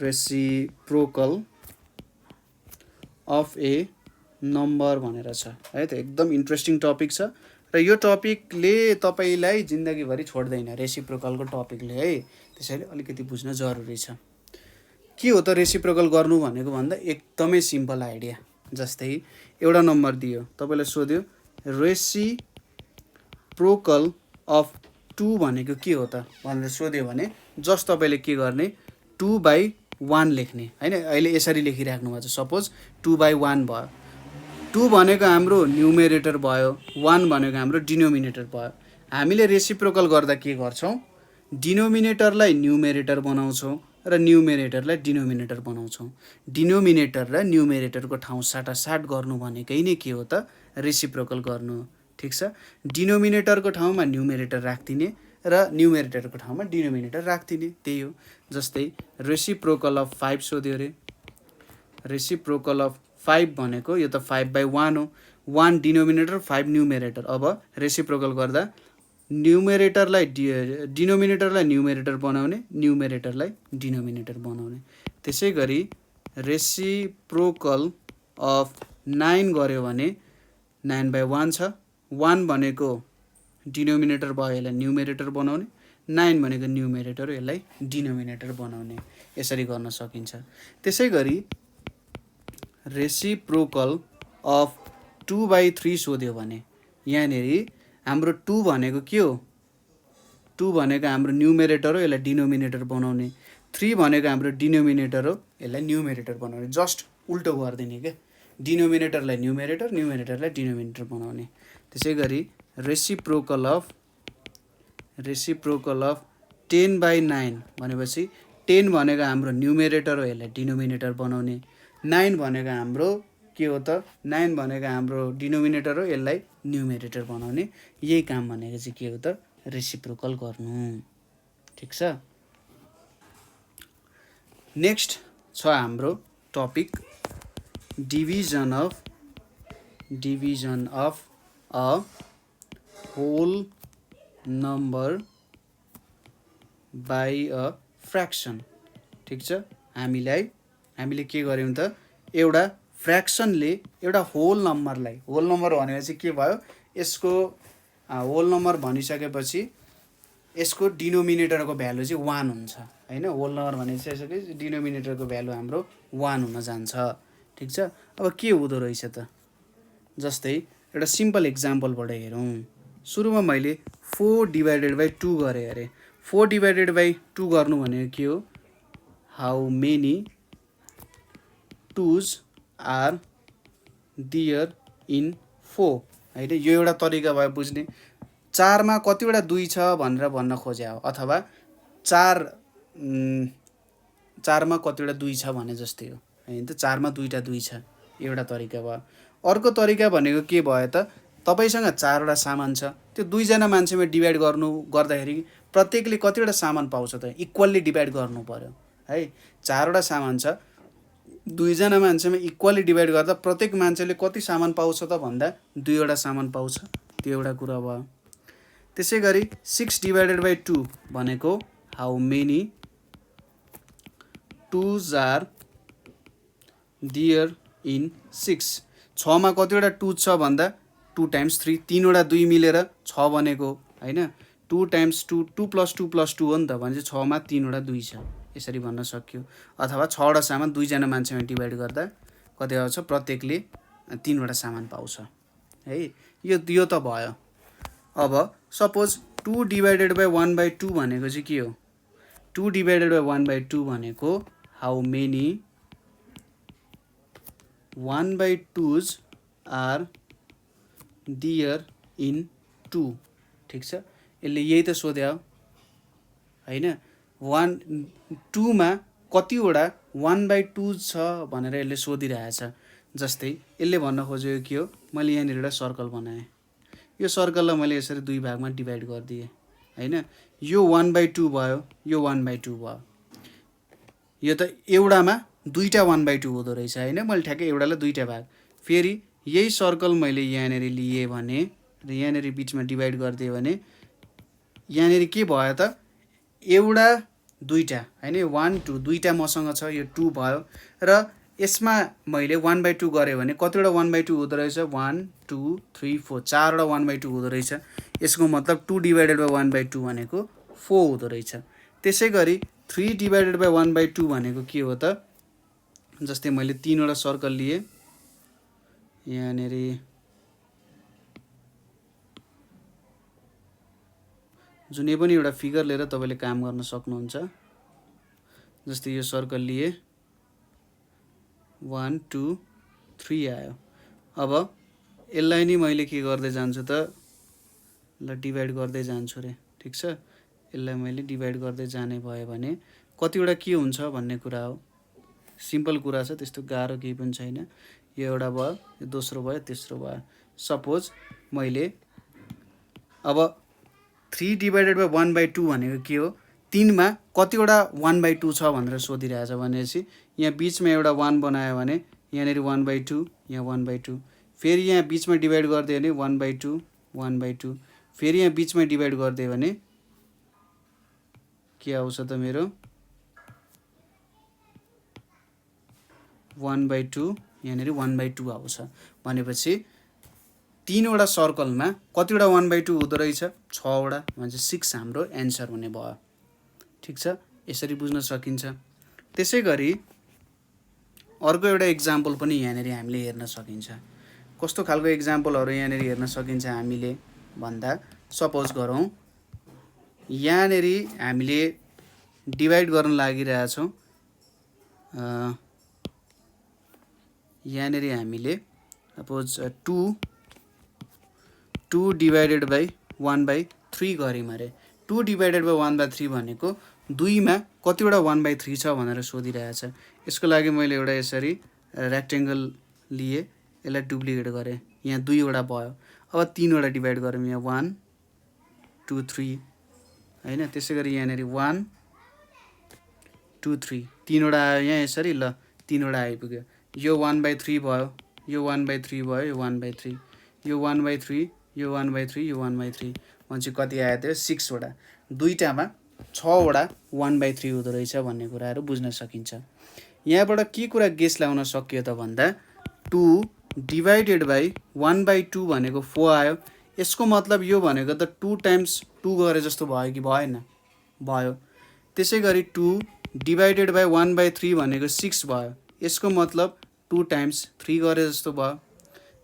रेसिप्रोकल अफ ए नम्बर भनेर छ है त, एकदम इन्ट्रेस्टिङ टपिक छ र यो टपिकले तपाईँलाई जिन्दगीभरि छोड्दैन, रेसिप्रोकलको टपिकले है। त्यसैले अलिकति बुझ्न जरुरी छ। के हो त रेसिप्रोकल गर्नु भनेको भन्दा एकदमै सिम्पल आइडिया। जस्तै एउटा नम्बर दियो, तपाईँलाई सोध्यो रेसिप्रोकल अफ 2 भनेको के हो त भनेर सोध्यो भने जस्ट तपाईँले के गर्ने 2/1 लेख्ने होइन। अहिले यसरी लेखिराख्नु भएको छ, सपोज 2/1 भयो। 2 भनेको हाम्रो न्युमेरेटर भयो, 1 भनेको हाम्रो डिनोमिनेटर भयो। हामीले रेसिप्रोकल गर्दा के गर्छौँ, डिनोमिनेटरलाई न्युमेरेटर बनाउँछौँ र न्युमेरेटरलाई डिनोमिनेटर बनाउँछौँ। डिनोमिनेटर र न्युमेरेटरको ठाउँ साटासाट गर्नु भनेकै नै के हो त रेसिप्रोकल गर्नु। ठिक छ, डिनोमिनेटरको ठाउँमा न्युमेरेटर राखिदिने र न्युमेरेटरको ठाउँमा डिनोमिनेटर राखिदिने, त्यही हो। जस्तै रेसिप्रोकल अफ 5 सोध्यो अरे, रेसिप्रोकल अफ 5 भनेको यो त 5/1 हो, 1 डिनोमिनेटर 5 न्युमेरेटर। अब रेसिप्रोकल गर्दा डिनोमिनेटरलाई न्युमेरेटर बनाउने, न्युमेरेटरलाई डिनोमिनेटर बनाउने। त्यसै गरी रेसिप्रोकल अफ 9 गर्यो भने 9/1 छ, 1 भनेको डिनोमिनेटर भयो, यसलाई न्युमेरेटर बनाउने, 9 भनेको न्युमेरेटर हो, यसलाई डिनोमिनेटर बनाउने। यसरी गर्न सकिन्छ। त्यसै गरी रेसिप्रोकल अफ 2/3 सोध्यो भने यहाँनिर हाम्रो 2 भनेको के हो, 2 भनेको हाम्रो न्युमेरेटर हो, यसलाई डिनोमिनेटर बनाउने। 3 भनेको हाम्रो डिनोमिनेटर हो, यसलाई न्युमेरेटर बनाउने। जस्ट उल्टो गरिदिने क्या, डिनोमिनेटरलाई न्युमेरेटर, न्युमेरेटरलाई डिनोमिनेटर बनाउने। त्यसै गरी रेसिप्रोकल अफ 10/9 भनेपछि 10 भनेको हाम्रो न्युमेरेटर हो, यसलाई डिनोमिनेटर बनाउने। 9 भनेको हाम्रो के हो त, 9 भनेको हाम्रो डिनोमिनेटर हो, यसलाई न्युमेरेटर बनाउने। यही काम भनेको चाहिँ के हो त रेसिप्रोकल गर्नु। ठिक छ। नेक्स्ट छ हाम्रो topic division of a whole number by a fraction. ठिक छ, हामीले के गर्यौँ त, एउटा फ्र्याक्सनले एउटा होल नम्बर भनेपछि के भयो, यसको होल नम्बर भनिसकेपछि यसको डिनोमिनेटरको भ्यालु चाहिँ 1 हुन्छ होइन। होल नम्बर भनेपछि डिनोमिनेटरको भ्यालु हाम्रो 1 हुन जान्छ। ठिक छ। अब के हुँदो रहेछ त, जस्तै एउटा सिम्पल इक्जाम्पलबाट हेरौँ। सुरुमा मैले 4/2 गरेँ अरे। 4/2 गर्नु भनेको के हो, how many 2s are there in 4 होइन। यो एउटा तरिका भयो बुझ्ने। 4 मा कतिवटा 2 छ भनेर भन्न खोजे हो, अथवा 4 मा कतिवटा 2 छ भने जस्तै हो होइन त। 4 मा 2टा 2 छ, एउटा तरिका भयो। अर्को तरिका भनेको के भयो त, तपाईसँग 4वटा सामान छ, त्यो 2जना मान्छेमा डिभाइड गर्दाखेरि प्रत्येकले कतिवटा सामान पाउँछ त, इक्वल्ली डिभाइड गर्नु पर्यो है। 4वटा सामान छ, 2जना मान्छेमा इक्वल्ली डिभाइड गर्दा प्रत्येक मान्छेले कति सामान पाउँछ त भन्दा 2वटा सामान पाउँछ, त्यो एउटा कुरा भयो। त्यसै गरी 6 डिभाइडेड बाई 2 भनेको how many 2s are there in 6। 6 मा कतिवटा 2 छ भन्दा 2 टाइम्स 3, 3वटा 2 मिलेर 6 बनेको होइन। 2 टाइम्स 2, 2 प्लस 2 प्लस 2 हो नि त, भनेपछि 6 मा 3वटा 2 छ, यसरी भन्न सक्यो। अथवा 6वटा सामान 2जना मान्छेमा डिभाइड गर्दा कति आउँछ, प्रत्येकले 3वटा सामान पाउँछ है। यो त भयो। अब सपोज 2 डिभाइडेड बाई 1/2 भनेको चाहिँ के हो? 2 डिभाइडेड बाई 1/2 भनेको how many 1/2s are there in 2। ठिक छ, यसले यही त सोध्यो होइन। 2 मा कतिवटा 1/2 छ भनेर यसले सोधिरहेछ। जस्तै यसले भन्न खोजेको के हो, मैले यहाँनिर एउटा सर्कल बनाएँ, यो सर्कललाई मैले यसरी 2 भागमा डिभाइड गरिदिएँ होइन। यो 1/2 भयो, यो 1/2 भयो। यो त एउटामा 2टा 1/2 हुँदो रहेछ होइन। मैले ठ्याक्कै एउटालाई 2टा भाग, फेरि यही सर्कल मैले यहाँनिर लिएँ भने र यहाँनिर बिचमा डिभाइड गरिदिएँ भने यहाँनिर के भयो त, एउटा 2टा होइन, 1 2 2टा मसँग छ, यो 2 भयो। र यसमा मैले 1/2 गरेँ भने कतिवटा 1/2 हुँदो रहेछ, 1 2 3 4, 4वटा 1/2 हुँदो रहेछ। यसको मतलब 2 डिभाइडेड बाई 1/2 भनेको 4 हुँदो रहेछ। त्यसै गरी 3 डिभाइडेड बाई 1/2 भनेको के हो त, जस्तै मैले 3वटा सर्कल लिएँ, यहाँनिर जुनै पनि एउटा फिगर लिएर तपाईँले काम गर्न सक्नुहुन्छ। जस्तै यो सर्कल लिए, 1 2 3 आयो। अब यसलाई नि मैले के गर्दै जान्छु त, ल डिभाइड गर्दै जान्छु रे। ठिक छ, यसलाई मैले डिभाइड गर्दै जाने भयो भने कतिवटा के हुन्छ भन्ने कुरा हो। सिम्पल कुरा छ, त्यस्तो गाह्रो केही पनि छैन। यो एउटा भयो, यो दोस्रो भयो, तेस्रो भयो। सपोज मैले अब 3 डिभाइडेड बाई 1/2 भनेको के हो, 3 मा कतिवटा 1/2 छ भनेर सोधिरहेछ भनेपछि यहाँ बिचमा एउटा 1 बनायो भने यहाँनिर 1/2, यहाँ 1/2, फेरि यहाँ बिचमा डिभाइड गरिदियो भने 1/2 1/2, फेरि यहाँ बिचमा डिभाइड गरिदियो भने के आउँछ त मेरो 1/2, यहाँनिर 1/2 आउँछ। भनेपछि 3वटा सर्कलमा कतिवटा 1/2 हुँदो रहेछ, 6वटा, भनेपछि 6 हाम्रो एन्सर हुने भयो। ठिक छ, यसरी बुझ्न सकिन्छ। त्यसै गरी अर्को एउटा इक्जाम्पल पनि यहाँनिर हामीले हेर्न सकिन्छ। कस्तो खालको इक्जाम्पलहरू यहाँनिर हेर्न सकिन्छ हामीले भन्दा, सपोज गरौँ यहाँनिर हामीले डिभाइड गर्न लागिरहेछौँ, यहाँनिर हामीले सपोज 2 डिभाइडेड बाई 1/3 गऱ्यौँ अरे। 2 डिभाइडेड बाई 1/3 भनेको 2 मा कतिवटा 1/3 छ भनेर सोधिरहेछ। यसको लागि मैले एउटा यसरी रेक्टेङ्गल लिएँ, यसलाई डुप्लिकेट गरेँ, यहाँ 2वटा भयो। अब 3वटा डिभाइड गऱ्यौँ, यहाँ 1 2 3 होइन। त्यसै गरी यहाँनिर 1 2 3, 3वटा आयो यहाँ यसरी, ल 3वटा आइपुग्यो। यो 1/3 भयो, यो 1/3 भयो, यो 1/3, यो 1/3, यो 1/3, यो 1/3, भनेपछि कति आयो त्यो 6वटा। 2टामा 6वटा 1/3 हुँदो रहेछ भन्ने कुराहरू बुझ्न सकिन्छ। यहाँबाट के कुरा गेस लगाउन सकियो त भन्दा 2 डिभाइडेड बाई 1/2 भनेको 4 आयो। यसको मतलब यो भनेको त 2 टाइम्स 2 गरे जस्तो भयो कि भएन, भयो। त्यसै गरी 2 डिभाइडेड बाई 1/3 भनेको 6 भयो। यसको मतलब 2 टाइम्स 3 गरे जस्तो भयो।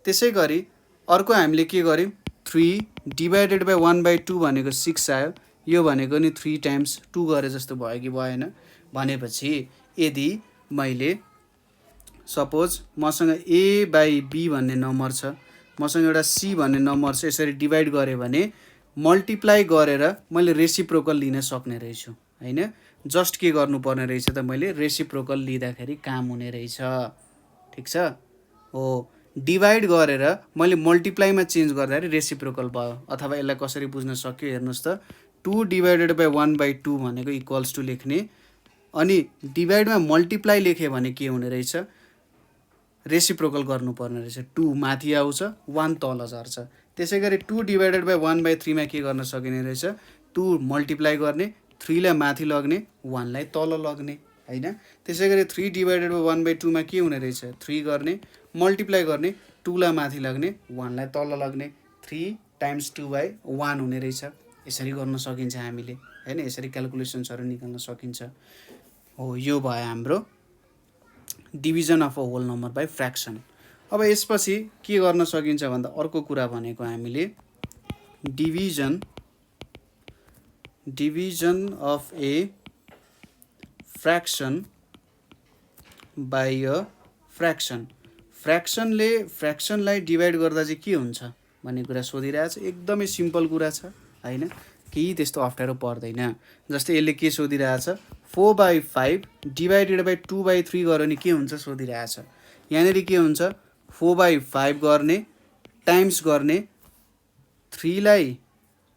त्यसै गरी अर्को हामीले के गर्यौँ, 3 डिभाइडेड बाई 1/2 भनेको 6 आयो। यो भनेको नि 3 टाइम्स 2 गरे जस्तो भयो कि भएन। भनेपछि यदि मैले सपोज मसँग a बाई b भन्ने नम्बर छ, मसँग एउटा c भन्ने नम्बर छ, यसरी डिभाइड गरेँ भने मल्टिप्लाई गरेर मैले रेसिप्रोकल लिन सक्ने रहेछु हैन। जस्ट के गर्नुपर्ने रहेछ त, मैले रेसिप्रोकल लिँदाखेरि काम हुने रहेछ। ठिक छ हो, डिभाइड गरेर मैले मल्टिप्लाईमा चेन्ज गर्दाखेरि रेसिप्रोकल भयो। अथवा यसलाई कसरी बुझ्न सक्यो हेर्नुहोस् त, 2 डिभाइडेड बाई 1/2 भनेको इक्वल्स टु लेख्ने, अनि डिभाइडमा मल्टिप्लाई लेखेँ भने के हुने रहेछ, रेसिप्रोकल गर्नुपर्ने रहेछ। 2 माथि आउँछ, 1 तल झर्छ। त्यसै गरी 2 डिभाइडेड बाई 1/3 मा के गर्न सकिने रहेछ, 2 मल्टिप्लाई गर्ने, 3 लाई माथि लग्ने, 1 लाई तल लग्ने हैन। त्यसै गरी 3 डिभाइडेड बाई 1/2 मा के हुने रहेछ, 3 गर्ने, मल्टिप्लाई गर्ने, 2 लाई माथि लग्ने, 1 लाई तल लग्ने, 3 टाइम्स 2/1 हुने रहेछ। यसरी गर्न सकिन्छ हामीले हैन, यसरी क्याल्कुलेसन्सहरू निकाल्न सकिन्छ। हो, यो भयो हाम्रो division of a whole number by fraction. अब यसपछि के गर्न सकिन्छ भन्दा अर्को कुरा भनेको हामीले division of a fraction by a fraction. फ्र्याक्सनलाई डिभाइड गर्दा चाहिँ के हुन्छ भन्ने कुरा सोधिरहेछ। एकदमै सिम्पल कुरा छ हैन, केही त्यस्तो अप्ठ्यारो पर्दैन। जस्तै यसले के सोधिरहेछ, 4/5 डिभाइडेड बाई 2/3 गर्यो भने के हुन्छ सोधिरहेछ। यहाँनिर के हुन्छ, 4/5 गर्ने, टाइम्स गर्ने, 3 लाई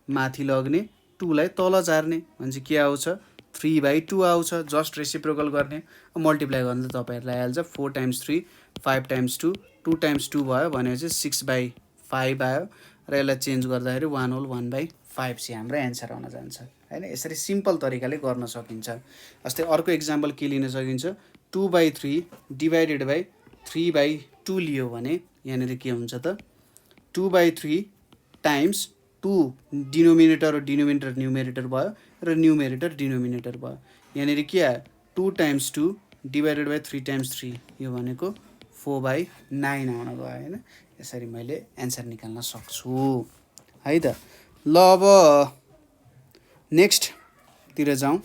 माथि लग्ने, 2 लाई तल झार्ने भनेपछि के आउँछ, 3/2 आउँछ। जस्ट रेसिप्रोकल गर्ने, मल्टिप्लाई गर्न त तपाईँहरूलाई आइहाल्छ। 4 टाइम्स 3, 5 टाइम्स 2, 2 टाइम्स 2 भयो भनेपछि 6/5 आयो, र यसलाई चेन्ज गर्दाखेरि 1 होल 1/5 चाहिँ हाम्रो एन्सर आउन जान्छ हैन। यसरी सिम्पल तरिकाले गर्न सकिन्छ। जस्तै अर्को इक्जाम्पल के लिन सकिन्छ, 2/3 डिभाइडेड बाई 3/2 लियो भने यहाँनिर के हुन्छ त, 2/3 टाइम्स 2 डिनोमिनेटर र डिनोमिनेटर न्युमेरेटर भयो, र न्युमेरेटर डिनोमिनेटर भयो। यहाँनिर के आयो, 2 टाइम्स 2 डिभाइडेड बाई 3 टाइम्स 3, यो भनेको 4/9 आउन गयो हैन। यसरी मैले एन्सर निकाल्न सक्छु है त। ल अब नेक्स्टतिर जाउँ।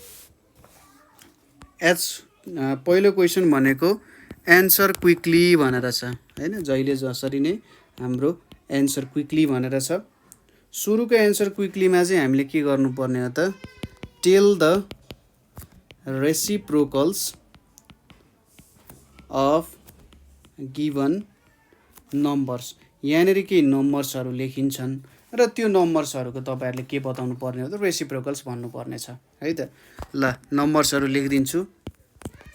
पहिलो क्वेसन भनेको एन्सर क्विकली भनेर छ हैन, जहिले जसरी नै हाम्रो एन्सर क्विकली भनेर छ। सुरुको एन्सर क्विकलीमा चाहिँ हामीले के गर्नुपर्ने हो त, tell the reciprocals of given numbers. यहाँनिर केही नम्बर्सहरू लेखिन्छन् र त्यो नम्बर्सहरूको तपाईँहरूले के बताउनु पर्ने हो त, रेसिप्रोकल्स भन्नुपर्ने छ है त। ल नम्बर्सहरू लेखिदिन्छु,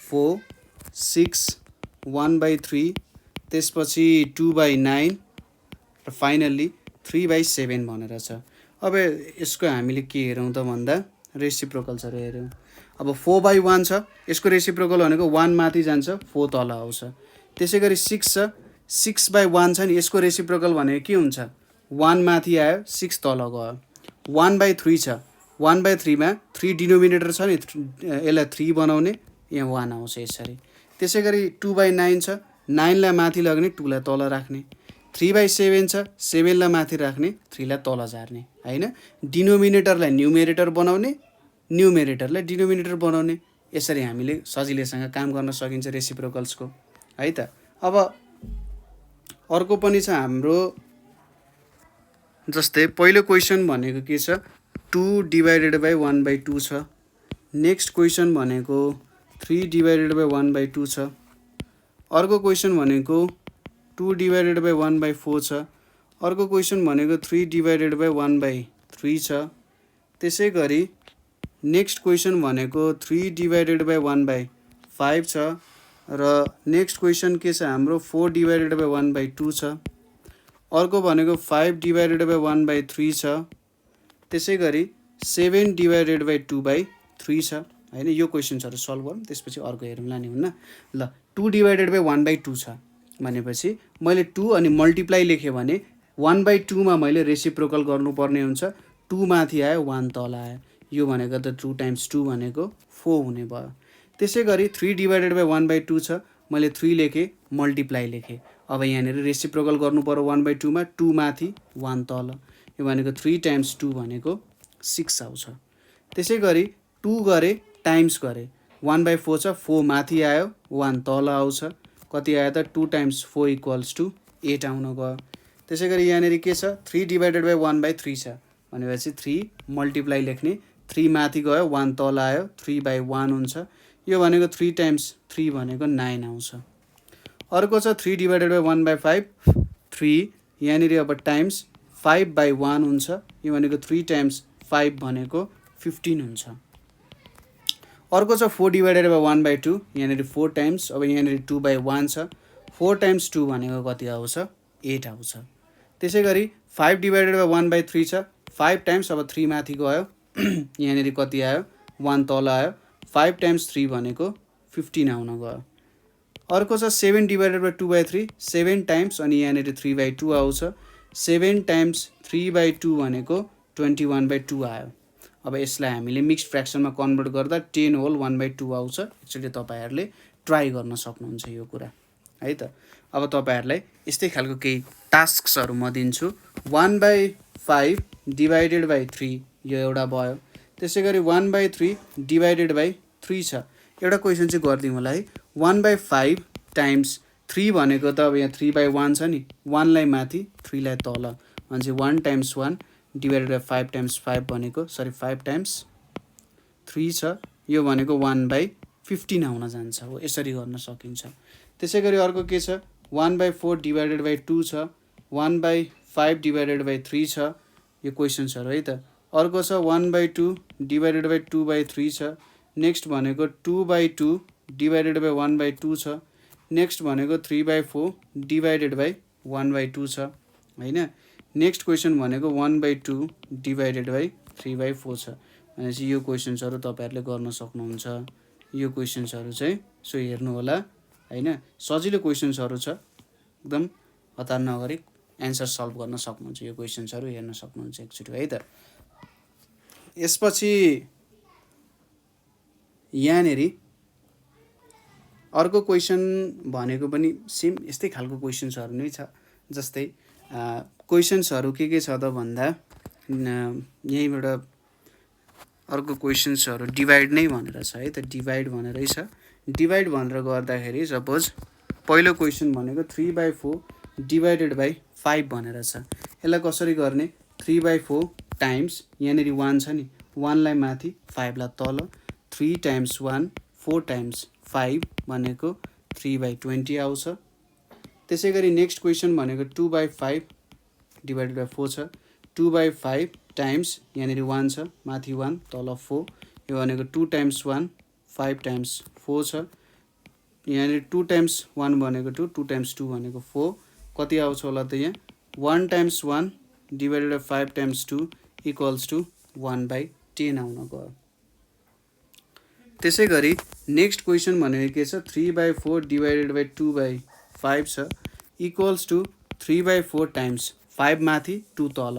4, 6, 1/3, त्यसपछि 2/9 र फाइनल्ली 3/7 भनेर छ। अब यसको हामीले के हेरौँ त भन्दा रेसिप्रोकल्सहरू हेरौँ। अब 4/1 छ, यसको रेसिप्रोकल भनेको 1 माथि जान्छ, 4 तल आउँछ। त्यसै गरी 6 छ, 6/1 छ नि, यसको रेसिप्रोकल भनेको के हुन्छ, 1 माथि आयो, 6 तल गयो। 1/3 छ, 1/3 मा 3 डिनोमिनेटर छ नि, यसलाई 3 बनाउने, यहाँ 1 आउँछ यसरी। त्यसै गरी 2/9 छ, 9 लाई माथि लग्ने, 2 लाई तल राख्ने। 3/7 छ, 7 लाई माथि राख्ने, 3 लाई तल झार्ने हैन। डिनोमिनेटरलाई न्युमेरेटर बनाउने, न्युमेरेटरलाई डिनोमिनेटर बनाउने। यसरी हामीले सजिलैसँग काम गर्न सकिन्छ रेसिप्रोकल्सको है त। अब अर्को पनि छ हाम्रो, जस्तै पहिलो क्वेसन भनेको के छ, 2 डिभाइडेड बाई 1/2 छ। नेक्स्ट क्वेसन भनेको 3 डिभाइडेड बाई 1/2 छ। अर्को क्वेसन भनेको 2 डिभाइडेड बाई 1/4 छ। अर्को क्वेसन भनेको 3 डिभाइडेड बाई 1/3 छ। त्यसै गरी नेक्स्ट क्वेसन भनेको 3 डिभाइडेड बाई 1/5 छ। र नेक्स्ट क्वेसन के छ हाम्रो, 4 डिभाइडेड बाई 1/2 छ। अर्को भनेको 5 डिभाइडेड बाई 1/3 छ। त्यसै गरी 7 डिभाइडेड बाई 2/3 छ हैन। यो क्वेसन्सहरू सल्भ गरौँ, त्यसपछि अर्को हेरौँला नि हुन्न। ल 2 डिभाइडेड बाई 1/2 छ भनेपछि मैले 2 अनि मल्टिप्लाई लेखेँ भने 1/2 मा मैले रेसिप्रोकल गर्नुपर्ने हुन्छ। 2 माथि आयो, 1 तल आयो, यो भनेको त 2 टाइम्स 2 भनेको 4 हुने भयो। त्यसै गरी 3 डिभाइडेड बाई 1/2 छ, मैले 3 लेखेँ, मल्टिप्लाई लेखेँ। अब यहाँनिर रेसिप्रोकल गर्नु पर्यो 1/2 मा, 2 माथि 1 तल, यो भनेको 3 टाइम्स 2 भनेको 6 आउँछ। त्यसै गरी 2 गरे, टाइम्स गरे, 1/4 छ, 4 माथि आयो, 1 तल आउँछ, कति आयो त 2 टाइम्स 4 इक्वल्स टु 8 आउन गयो। त्यसै गरी यहाँनिर के छ 3 डिभाइडेड बाई 1/3 छ भनेपछि 3 मल्टिप्लाई लेख्ने 3 माथि गयो 1 तल आयो 3/1 हुन्छ। यो भनेको 3 टाइम्स 3 भनेको 9 आउँछ। अर्को छ 3 डिभाइडेड बाई 1/5 3 यहाँनिर अब टाइम्स 5/1 हुन्छ। यो भनेको 3 टाइम्स 5 भनेको 15 हुन्छ। अर्को छ 4 डिभाइडेड बाई 1/2 यहाँनिर 4 टाइम्स अब यहाँनिर 2/1 छ 4 टाइम्स 2 भनेको कति आउँछ 8 आउँछ। त्यसै गरी 5 डिभाइडेड बाई 1/3 छ 5 टाइम्स अब 3 माथि गयो यहाँनिर कति आयो 1 तल आयो 5 टाइम्स 3 भनेको 15 आउन गयो। अर्को छ 7 डिभाइडेड बाई 2/3 7 टाइम्स अनि यहाँनिर 3/2 आउँछ 7 टाइम्स 3/2 भनेको 21/2 आयो। अब यसलाई हामीले मिक्स्ड फ्र्याक्सनमा कन्भर्ट गर्दा 10 होल 1/2 आउँछ। एक्चुअली तपाईँहरूले ट्राई गर्न सक्नुहुन्छ यो कुरा है त। अब तपाईँहरूलाई यस्तै खालको केही टास्क्सहरू म दिन्छु। 1/5 डिभाइडेड बाई 3 यो एउटा भयो। त्यसै गरी 1/3 डिभाइडेड बाई 3 छ। एउटा क्वेसन चाहिँ गरिदिउँ होला है। 1/5 टाइम्स 3 भनेको त अब यहाँ 3/1 छ नि 1 लाई माथि 3 लाई तल भनेपछि 1 टाइम्स 1 डिभाइडेड बाई 5 टाइम्स 5 भनेको 5 टाइम्स 3 छ। यो भनेको 1/15 आउन जान्छ हो। यसरी गर्न सकिन्छ। त्यसै गरी अर्को के छ 1/4 डिभाइडेड बाई 2 छ 1/5 डिभाइडेड बाई 3 छ। यो क्वेसन्सहरू है त। अर्को छ 1/2 डिभाइडेड बाई 2/3 छ। नेक्स्ट भनेको 2/2 डिभाइडेड बाई 1/2 छ। नेक्स्ट भनेको 3/4 डिभाइडेड बाई 1/2 छ होइन। नेक्स्ट क्वेसन भनेको 1/2 डिभाइडेड बाई 3/4 छ भनेपछि यो क्वेसन्सहरू तपाईँहरूले गर्न सक्नुहुन्छ। यो क्वेसन्सहरू चाहिँ सो हेर्नु होला होइन। सजिलो क्वेसन्सहरू छ एकदम हतार नगरी एन्सर सल्भ गर्न सक्नुहुन्छ। यो क्वेसन्सहरू हेर्न सक्नुहुन्छ एकचोटि है त। यसपछि यहाँनिर अर्को क्वेसन भनेको पनि सेम यस्तै खालको क्वेसन्सहरू नै छ। जस्तै क्वेसन्सहरू के छ त भन्दा यहीँबाट अर्को क्वेसन्सहरू डिभाइड नै भनेर छ है त। डिभाइड भनेरै छ। डिभाइड भनेर गर्दाखेरि सपोज पहिलो क्वेसन भनेको 3/4 डिभाइडेड बाई 5 भनेर छ। यसलाई कसरी गर्ने 3/4 टाइम्स यहाँनिर 1 छ नि 1 लाई माथि 5 लाई तल 3 टाइम्स 1 4 टाइम्स 5 भनेको 3/20 आउँछ। त्यसै गरी नेक्स्ट क्वेसन भनेको 2/5 डिभाइडेड बाई 4 छ 2/5 टाइम्स यहाँनिर 1 छ माथि 1 तल 4 यो भनेको 2 टाइम्स 1 5 टाइम्स 4 छ। यहाँनिर 2 टाइम्स 1 भनेको 2 2 टाइम्स 2 भनेको 4 कति आउँछ होला त यहाँ 1 times 1 divided by 5 times 2 equals to 1/10 आउन गयो। त्यसै गरी नेक्स्ट क्वेसन भनेको के छ 3/4 डिभाइडेड बाई 2/5 छ इक्वल्स टु 3/4 टाइम्स 5 माथि 2 तल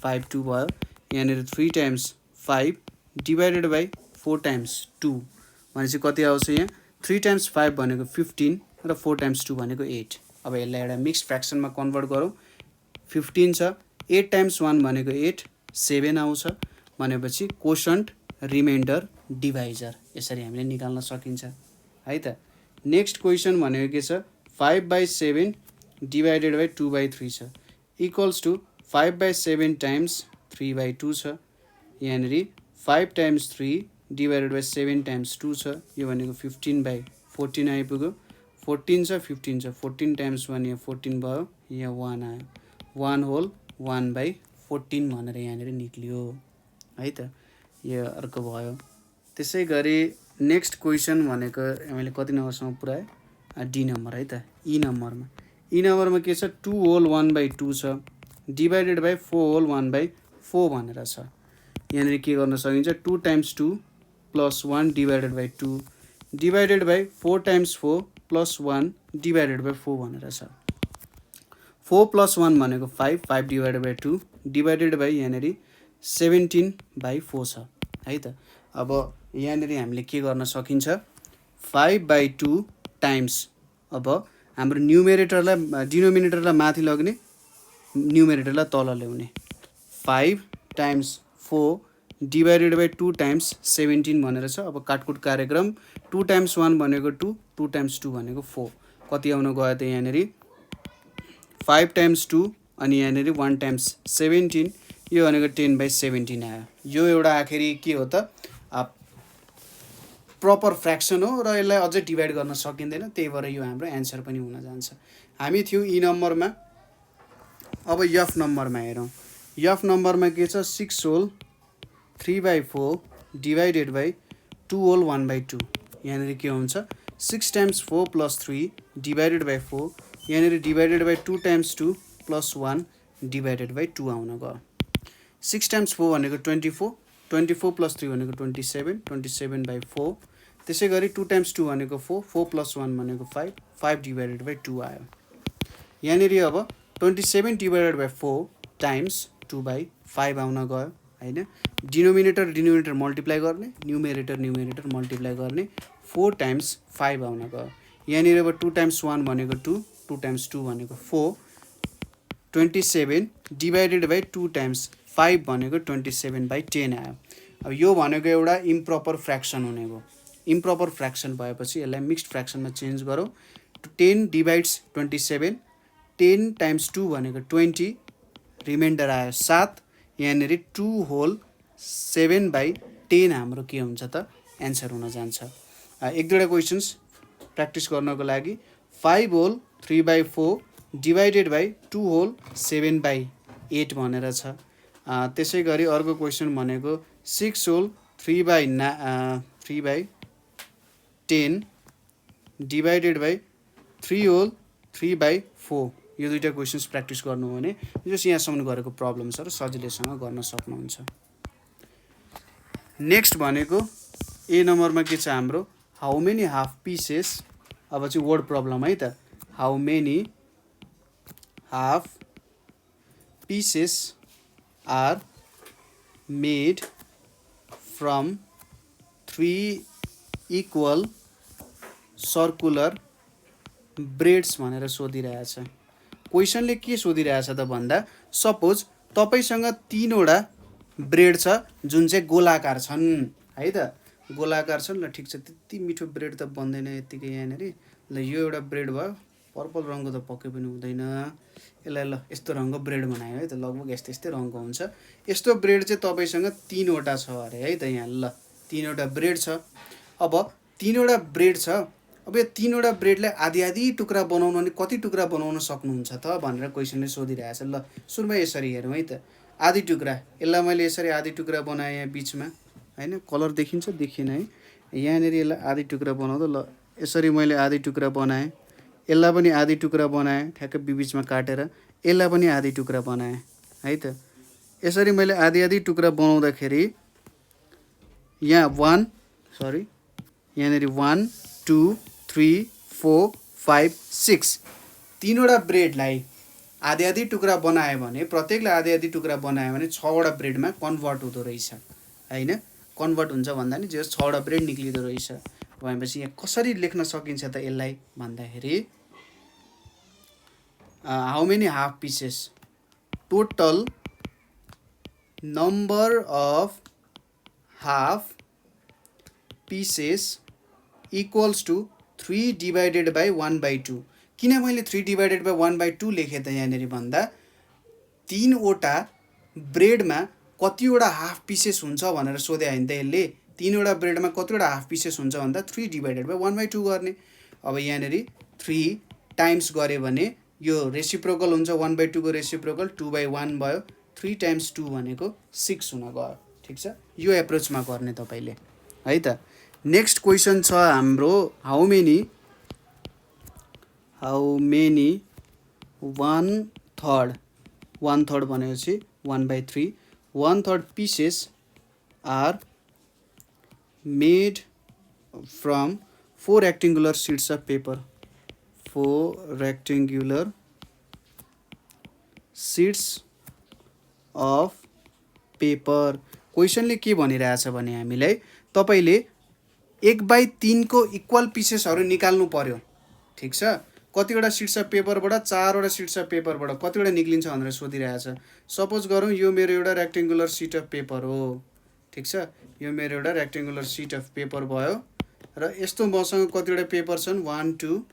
5 2 भयो। यहाँनिर 3 टाइम्स 5 डिभाइडेड बाई 4 टाइम्स 2 भनेपछि कति आउँछ यहाँ 3 टाइम्स 5 भनेको 15 र 4 टाइम्स 2 भनेको 8। अब यसलाई एउटा मिक्स फ्र्याक्सनमा कन्भर्ट गरौँ 15 छ 8 टाइम्स 1 भनेको 8 7 आउँछ भनेपछि कोसन्ट रिमाइन्डर डिभाइजर यसरी हामीले निकाल्न सकिन्छ है त। नेक्स्ट क्वेसन भनेको के छ 5/7 डिभाइडेड बाई 2/3 छ इक्वल्स टु 5/7 टाइम्स 3/2 छ। यहाँनिर 5 टाइम्स 3 डिभाइडेड बाई 7 टाइम्स 2 छ। यो भनेको 15/14 आइपुग्यो 14 छ 15 छ 14 टाइम्स 1 यहाँ 14 भयो यहाँ 1 आयो 1 होल 1/14 भनेर यहाँनिर निक्लियो है त। यो अर्को भयो। त्यसै गरी नेक्स्ट क्वेसन भनेको हामीले कति नम्बरसम्म पुऱ्यायो डी नम्बर है त। ई नम्बरमा के छ 2 होल 1/2 छ डिभाइडेड बाई 4 होल 1/4 भनेर छ। यहाँनिर के गर्न सकिन्छ 2 times 2 plus 1 divided by 2 divided by 4 times 4 plus 1 divided by 4 भनेर छ। 4 प्लस 1 भनेको 5 डिभाइडेड बाई 2 डिभाइडेड बाई यहाँनिर 17/4 छ है त। अब यहाँनिर हामीले के गर्न सकिन्छ 5/2 टाइम्स अब हाम्रो न्युमेरेटरलाई डिनोमिनेटरलाई माथि लग्ने न्युमेरेटरलाई तल ल्याउने 5 टाइम्स 4 डिभाइडेड बाई 2 टाइम्स 17 भनेर छ। अब काटकुट कार्यक्रम 2 टाइम्स 1 भनेको 2 2 टाइम्स 2 भनेको 4 कति आउन गयो त यहाँनिर 5 टाइम्स 2 अनि यहाँनिर 1 टाइम्स 17 यो भनेको 10/17 आयो। यो एउटा आखिरी के हो त प्रपर फ्र्याक्सन हो र यसलाई अझै डिभाइड गर्न सकिँदैन, त्यही भएर यो हाम्रो एन्सर पनि हुन जान्छ। हामी थियौँ ई नम्बरमा। अब एफ नम्बरमा हेरौँ। एफ नम्बरमा के छ 6 होल 3/4 डिभाइडेड बाई 2 होल 1/2। यहाँनिर के हुन्छ 6 टाइम्स 4 प्लस 3 डिभाइडेड बाई 4 यहाँनिर divided by 2 times 2 plus 1 divided by 2 आउन गयो। 6 टाइम्स 4 भनेको 24 24 प्लस 3 भनेको 27 27/4 त्यसै गरी 2 टाइम्स 2 भनेको 4 4 प्लस 1 भनेको 5 5 डिभाइडेड बाई 2 आयो। यहाँनिर अब 27 डिभाइडेड बाई 4 टाइम्स 2/5 आउन गयो हैन। डिनोमिनेटर मल्टिप्लाई गर्ने, न्युमेरेटर मल्टिप्लाई गर्ने, 4 टाइम्स 5 आउन गयो। यहाँनिर अब 2 टाइम्स 1 भनेको 2 2 टाइम्स 2 भनेको 4 27 डिभाइडेड बाई 2 टाइम्स 5 भनेको 27/10 आयो। अब यो भनेको एउटा इम्प्रोपर फ्र्याक्सन हुने भयो। इम्प्रोपर फ्र्याक्सन भएपछि यसलाई मिक्स्ड फ्र्याक्सनमा चेन्ज गरौँ। 10 डिभाइड्स 27 10 टाइम्स 2 भनेको 20 रिमाइन्डर आयो 7 यहाँनिर 2 होल 7/10 हाम्रो के हुन्छ त एन्सर हुन जान्छ। एक दुईवटा क्वेसन्स प्र्याक्टिस गर्नको लागि 5 होल 3/4 डिभाइडेड बाई 2 होल 7/8 भनेर छ। त्यसै गरी अर्को क्वेसन भनेको 6 होल 3/10 डिभाइडेड बाई 3 होल 3/4। यो दुईवटा क्वेसन्स प्र्याक्टिस गर्नु हो भने यो चाहिँ यहाँसम्म गरेको प्रब्लम छ र सजिलैसँग गर्न सक्नुहुन्छ। नेक्स्ट भनेको ए नम्बरमा के छ हाम्रो हाउ मेनी हाफ पिसेस। अब चाहिँ वर्ड प्रब्लम है त। How many half pieces are made from 3 equal circular breads भनेर सोधिरहेछ। क्वेसनले के सोधिरहेछ त भन्दा सपोज तपाईसँग 3वटा ब्रेड छ जुन चाहिँ गोलाकार छन् है त। गोलाकार छन् ल ठिक छ, त्यति मिठो ब्रेड त बन्दैन यतिकै यहाँनिर। ल यो एउटा ब्रेड भयो, पर्पल रङको त पक्कै पनि हुँदैन। यसलाई ल यस्तो रङको ब्रेड बनायो है त, लगभग यस्तै रङको हुन्छ। यस्तो ब्रेड चाहिँ तपाईसँग 3वटा छ अरे है त। यहाँ ल 3वटा ब्रेड छ। अब 3वटा ब्रेड छ। अब यो 3वटा ब्रेडलाई आधी टुक्रा बनाउनु अनि कति टुक्रा बनाउन सक्नुहुन्छ त भनेर क्वेसनले सोधिरहेछ। ल सुरुमा यसरी हेरौँ है त। आधी टुक्रा, यसलाई मैले यसरी आधी टुक्रा बनाएँ यहाँ बिचमा हैन। कलर देखिन्छ देखिएन है। यहाँनिर यसलाई आधी टुक्रा बनाउँदा ल यसरी मैले आधी टुक्रा बनाएँ। यसलाई पनि आधी टुक्रा बनाएँ ठ्याक्कै बिचमा काटेर। यसलाई पनि आधी टुक्रा बनाएँ है त। यसरी मैले आधी टुक्रा बनाउँदाखेरि यहाँ यहाँनिर 1 2 3 4 5 6 3वटा ब्रेडलाई आधी टुक्रा बनायो भने प्रत्येकलाई आधी टुक्रा बनायो भने 6वटा ब्रेडमा कन्भर्ट हुँदो रहेछ हैन। कन्भर्ट हुन्छ भन्दा नि जे 6वटा ब्रेड निक्लिँदो रहेछ भनेपछि यहाँ कसरी लेख्न सकिन्छ त यसलाई भन्दाखेरि how many half pieces total number of half pieces equals to 3 divided by 1/2। किन मैले 3 डिभाइडेड बाई 1/2 लेखेँ त यहाँनिर भन्दा 3वटा ब्रेडमा कतिवटा हाफ पिसेस हुन्छ भनेर सोधे होइन त यसले। 3वटा ब्रेडमा कतिवटा हाफ पिसेस हुन्छ भन्दा 3 डिभाइडेड बाई 1/2 गर्ने। अब यहाँनिर 3 टाइम्स गऱ्यो भने यो रेसिप्रोकल हुन्छ 1/2 को रेसिप्रोकल 2/1 भयो। 3 टाइम्स 2 भनेको 6 हुन गयो। ठिक छ, यो एप्रोचमा गर्ने तपाईँले है त। नेक्स्ट क्वेसन छ हाम्रो हाउ मेनी 1/3 भनेपछि 1/3 1/3 pieces are made from 4 rectangular sheets of paper. 4 rectangular sheets of paper. क्वेसनले के भनिरहेछ भने हामीलाई तपाईले 1/3 को इक्वल पिसेसहरू निकाल्नु पर्यो। ठिक छ, कतिवटा शीट्स अफ पेपरबाट 4वटा शीट्स अफ पेपरबाट कतिवटा निक्लिन्छ भनेर सोधिरहेछ। सपोज गरौँ यो मेरो एउटा रेक्टेंगुलर शीट अफ पेपर हो। ठिक छ, यो मेरो एउटा रेक्टेंगुलर शीट अफ पेपर भयो र यस्तो मसँग कतिवटा पेपर छन् 1 2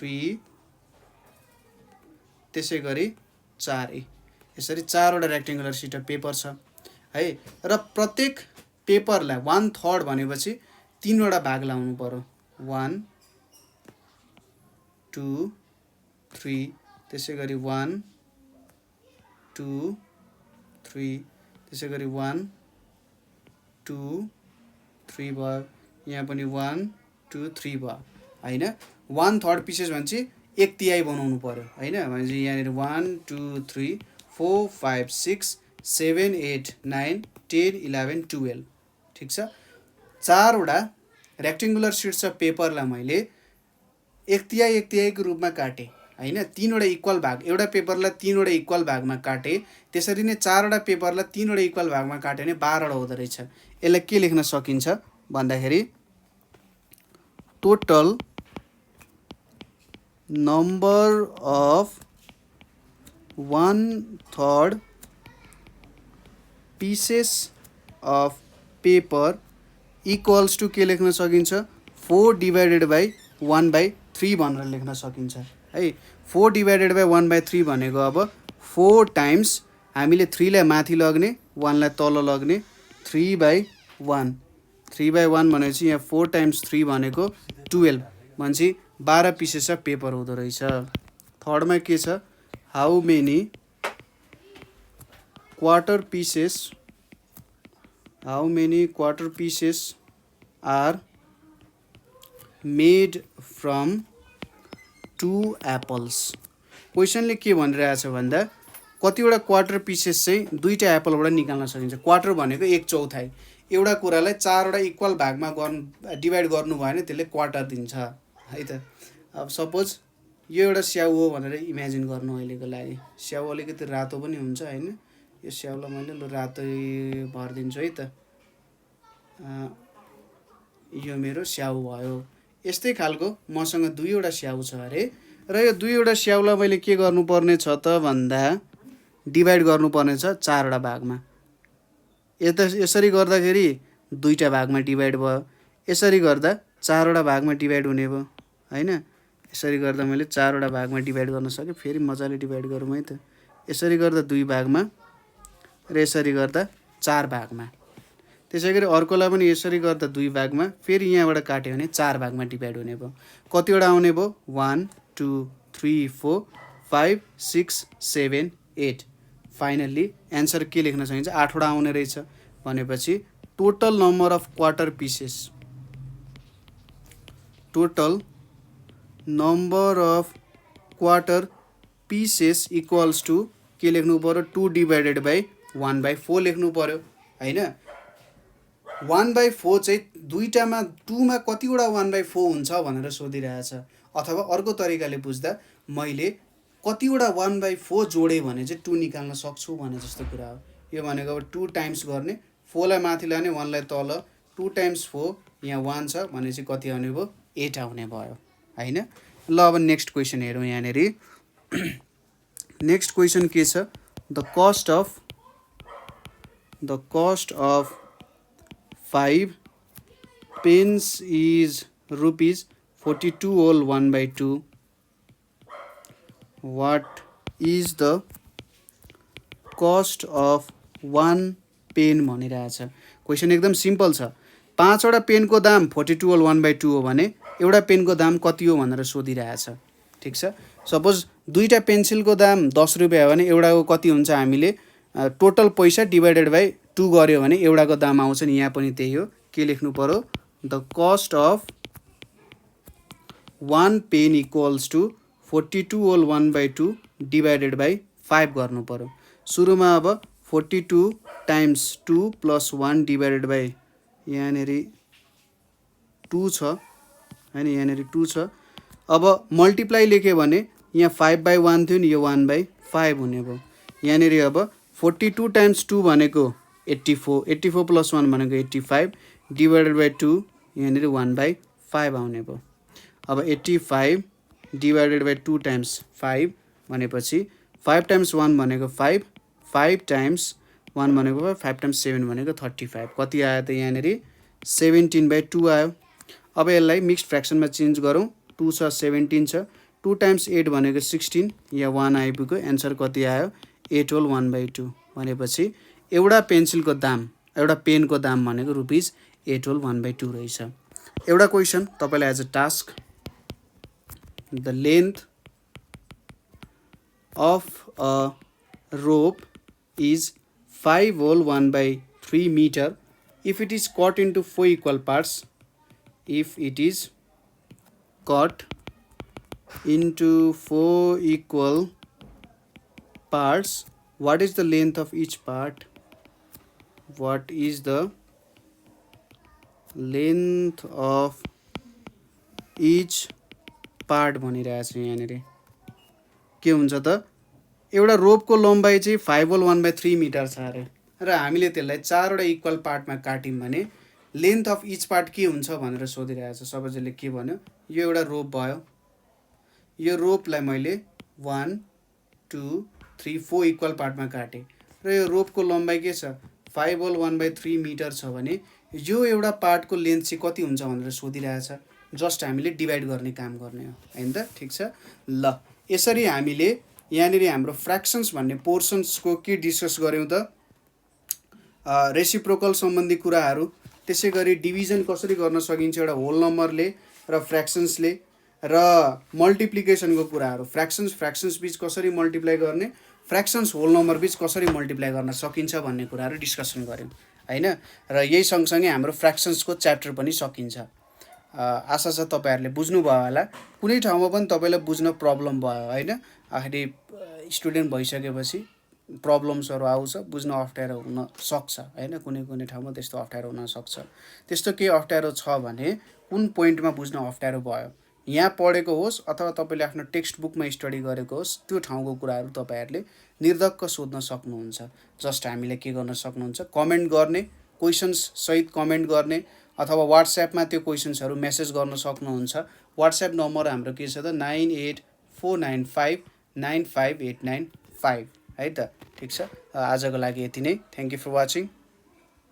3 त्यसै गरी 4a यसरी 4वटा रेक्टेङ्गुलर सिट अफ पेपर छ है र प्रत्येक पेपरलाई 1/3 भनेपछि 3वटा भाग लाउनु पर्यो 1 2 3 त्यसै गरी 1 2 3 त्यसै गरी 1 2 3 भयो यहाँ पनि 1 2 3 भयो हैन 1/3 पिसेस भनेपछि 1/3 बनाउनु पर्यो हैन भनेपछि यहाँनिर 1 2 3 4 5 6 7 8 9 10 11 12 ठिक छ 4वटा रेक्टेङ्गुलर सिट्स अफ पेपरलाई मैले 1/3 को रूपमा काटेँ हैन 3वटा इक्वल भाग एउटा पेपरलाई 3वटा इक्वल भागमा काटेँ त्यसरी नै 4वटा पेपरलाई 3वटा इक्वल भागमा काट्यो भने 12वटा हुँदो रहेछ यसलाई के लेख्न सकिन्छ भन्दाखेरि total number of 1/3 pieces of paper equals to के लेख्न सकिन्छ 4 divided by 1/3 भनेर लेख्न सकिन्छ है 4 divided by 1/3 भनेको अब 4 टाइम्स हामीले 3 लाई माथि लग्ने 1 लाई तल लग्ने 3/1 3/1 भनेपछि यहाँ 4 टाइम्स 3 भनेको 12 भनेपछि 12 पिसेस अफ पेपर हुँदो रहेछ थर्डमा के छ how many quarter pieces are made from 2 apples क्वेसनले के भनिरहेछ भन्दा कतिवटा क्वार्टर पिसेस चाहिँ दुईटा एप्पलबाट निकाल्न सकिन्छ क्वार्टर भनेको 1/4 एउटा कुरालाई 4वटा इक्वल भागमा डिभाइड गर्नु भयो भने त्यसले क्वार्टर दिन्छ है त अब सपोज यो एउटा स्याउ हो भनेर इमेजिन गर्नु अहिलेको लागि स्याउ अलिकति रातो पनि हुन्छ हैन यो स्याउलाई मैले ल रातै भर्दिन्छु है त यो मेरो स्याउ भयो यस्तै खालको मसँग दुईवटा स्याउ छ अरे र यो दुईवटा स्याउलाई मैले के गर्नुपर्ने छ त भन्दा डिभाइड गर्नुपर्ने छ 4वटा भागमा यसरी गर्दाखेरि दुईटा भागमा डिभाइड भयो यसरी गर्दा 4वटा भागमा डिभाइड हुने भयो हैन यसरी गर्दा मैले 4वटा भागमा डिभाइड गर्न सके फेरि मजाले डिभाइड गरौँ है त यसरी गर्दा 2 भागमा र यसरी गर्दा 4 भागमा त्यसैगरी अर्कोलाई पनि यसरी गर्दा 2 भागमा फेरि यहाँबाट काट्यो भने 4 भागमा डिभाइड हुने भयो कतिवटा आउने भयो 1 2 3 4 5 6 7 8 फाइनल्ली एन्सर के लेख्न सकिन्छ 8वटा आउने रहेछ भनेपछि total number of quarter pieces total number of quarter pieces equals to के लेख्नु पर्यो 2 डिभाइडेड बाई 1/4 लेख्नु पर्यो हैन 1/4 चाहिँ दुईटामा 2 मा कतिवटा 1/4 हुन्छ भनेर सोधिरहेछ अथवा अर्को तरिकाले बुझ्दा मैले कतिवटा 1/4 जोडे भने चाहिँ 2 निकाल्न सक्छु भने जस्तो कुरा हो यो भनेको अब 2 टाइम्स गर्ने 4 लाई माथि लाने 1 लाई तल 2 टाइम्स 4 यहाँ 1 छ भनेपछि कति आउने भयो 8 आउने भयो हैन ल अब नेक्स्ट क्वेशन हेरौँ यहाँनेरि नेक्स्ट क्वेशन के छ the cost of 5 pence is rupees 42 whole 1/2 what is the cost of 1 pen भनिरहेछ क्वेशन एकदम सिम्पल छ 5 वटा पेनको दाम 42 whole 1/2 हो भने एउटा पेनको दाम कति हो भनेर सोधिरहेछ ठीक छ सपोज दुईटा पेन्सिलको दाम 10 रुपैयाँ हो भने एउटाको कति हुन्छ हामीले टोटल पैसा डिभाइडेड बाइ 2 गर्यो भने एउटाको दाम आउँछ नि यहाँ पनि त्यही हो के लेख्नु पर्यो the cost of 1 pen equals to 42 whole 1/2 divided by 5 गर्नु पर्यो सुरुमा अब 42 टाइम्स 2 प्लस 1 डिभाइडेड बाइ यहाँनेरि 2 छ हैन यहाँनेरि 2 छ अब मल्टिप्लाई लेख्यो भने यहाँ 5/1 थियो नि यो 1/5 हुने भयो यहाँनेरि अब 42 टाइम्स 2 भनेको 84 प्लस 1 भनेको 85 डिभाइडेड बाइ 2 यहाँनेरि 1/5 आउने भयो अब 85 डिभाइडेड बाइ 2 टाइम्स 5 भनेपछि 5 टाइम्स 1 भनेको 5 5 टाइम्स 1 भनेको 5 टाइम्स 7 भनेको 35 कति आयो त यहाँनेरि 17/2 आयो अब यसलाई मिक्स्ड फ्र्याक्सनमा चेन्ज गरौँ 2 छ 17 छ 2 टाइम्स 8 भनेको 16, यहाँ 1 आइपुग्यो, एन्सर कति आयो 8 होल 1/2 भनेपछि एउटा पेन्सिलको दाम, एउटा पेनको दाम भनेको रुपिस 8 होल 1/2 रहेछ। एउटा क्वेसन तपाईँलाई as a task, the length of a rope is 5 whole 1/3 meter if it is cut into 4 equal parts. If it is cut into 4 equal parts, what is the length of each part? What is the length of each part भनिरहेको छु यहाँनिर। के हुन्छ त, एउटा रोपको लम्बाइ चाहिँ 5 whole 1/3 metre छ अरे, र हामीले त्यसलाई 4 वटा इक्वल पार्टमा काट्यौँ भने लेन्थ अफ इच पार्ट के हुन्छ भनेर सोधिरहेको छ। सबैजनाले के भन्यो, यो एउटा रोप भयो, यो रोपलाई मैले 1 2 3 4 इक्वल पार्टमा काटेँ र यो रोपको लम्बाइ के छ 5 होल 1/3 मिटर छ भने यो एउटा पार्टको लेन्थ चाहिँ कति हुन्छ भनेर सोधिरहेछ। जस्ट हामीले डिभाइड गर्ने काम गर्ने हो हैन त, ठिक छ। ल यसरी हामीले यहाँनिर हाम्रो फ्र्याक्सन्स भन्ने पोर्सन्सको के डिस्कस गऱ्यौँ त, रेसिप्रोकल सम्बन्धी कुराहरू, त्यसै गरी डिभिजन कसरी गर्न सकिन्छ एउटा होल नम्बरले र फ्र्याक्सन्सले, र मल्टिप्लिकेसनको कुराहरू, फ्र्याक्सन्स बीच कसरी मल्टिप्लाई गर्ने, फ्र्याक्सन्स होल नम्बर बीच कसरी मल्टिप्लाई गर्न सकिन्छ भन्ने कुराहरू डिस्कसन गऱ्यौँ हैन। र यही सँगसँगै हाम्रो फ्र्याक्सन्सको च्याप्टर पनि सकिन्छ। आशा छ तपाईँहरूले बुझ्नुभयो होला। कुनै ठाउँमा पनि तपाईँलाई बुझ्न प्रब्लम भयो हैन, आखिरी स्टुडेन्ट भइसकेपछि प्रब्लम्सहरू आउँछ, बुझ्न अप्ठ्यारो हुन सक्छ हैन, कुनै कुनै ठाउँमा त्यस्तो अप्ठ्यारो हुन सक्छ। त्यस्तो केही अप्ठ्यारो छ भने कुन पोइन्टमा बुझ्न अप्ठ्यारो भयो, यहाँ पढेको होस् अथवा तपाईँले आफ्नो टेक्स्ट बुकमा स्टडी गरेको होस्, त्यो ठाउँको कुराहरू तपाईँहरूले निर्धक्क सोध्न सक्नुहुन्छ। जस्ट हामीले के गर्न सक्नुहुन्छ, कमेन्ट गर्ने, क्वेसन्स सहित कमेन्ट गर्ने, अथवा वाट्सएपमा त्यो क्वेसन्सहरू मेसेज गर्न सक्नुहुन्छ। वाट्सएप नम्बर हाम्रो के छ त 9849595895 है त, ठिक छ। आजको लागि यति नै। Thank you for watching.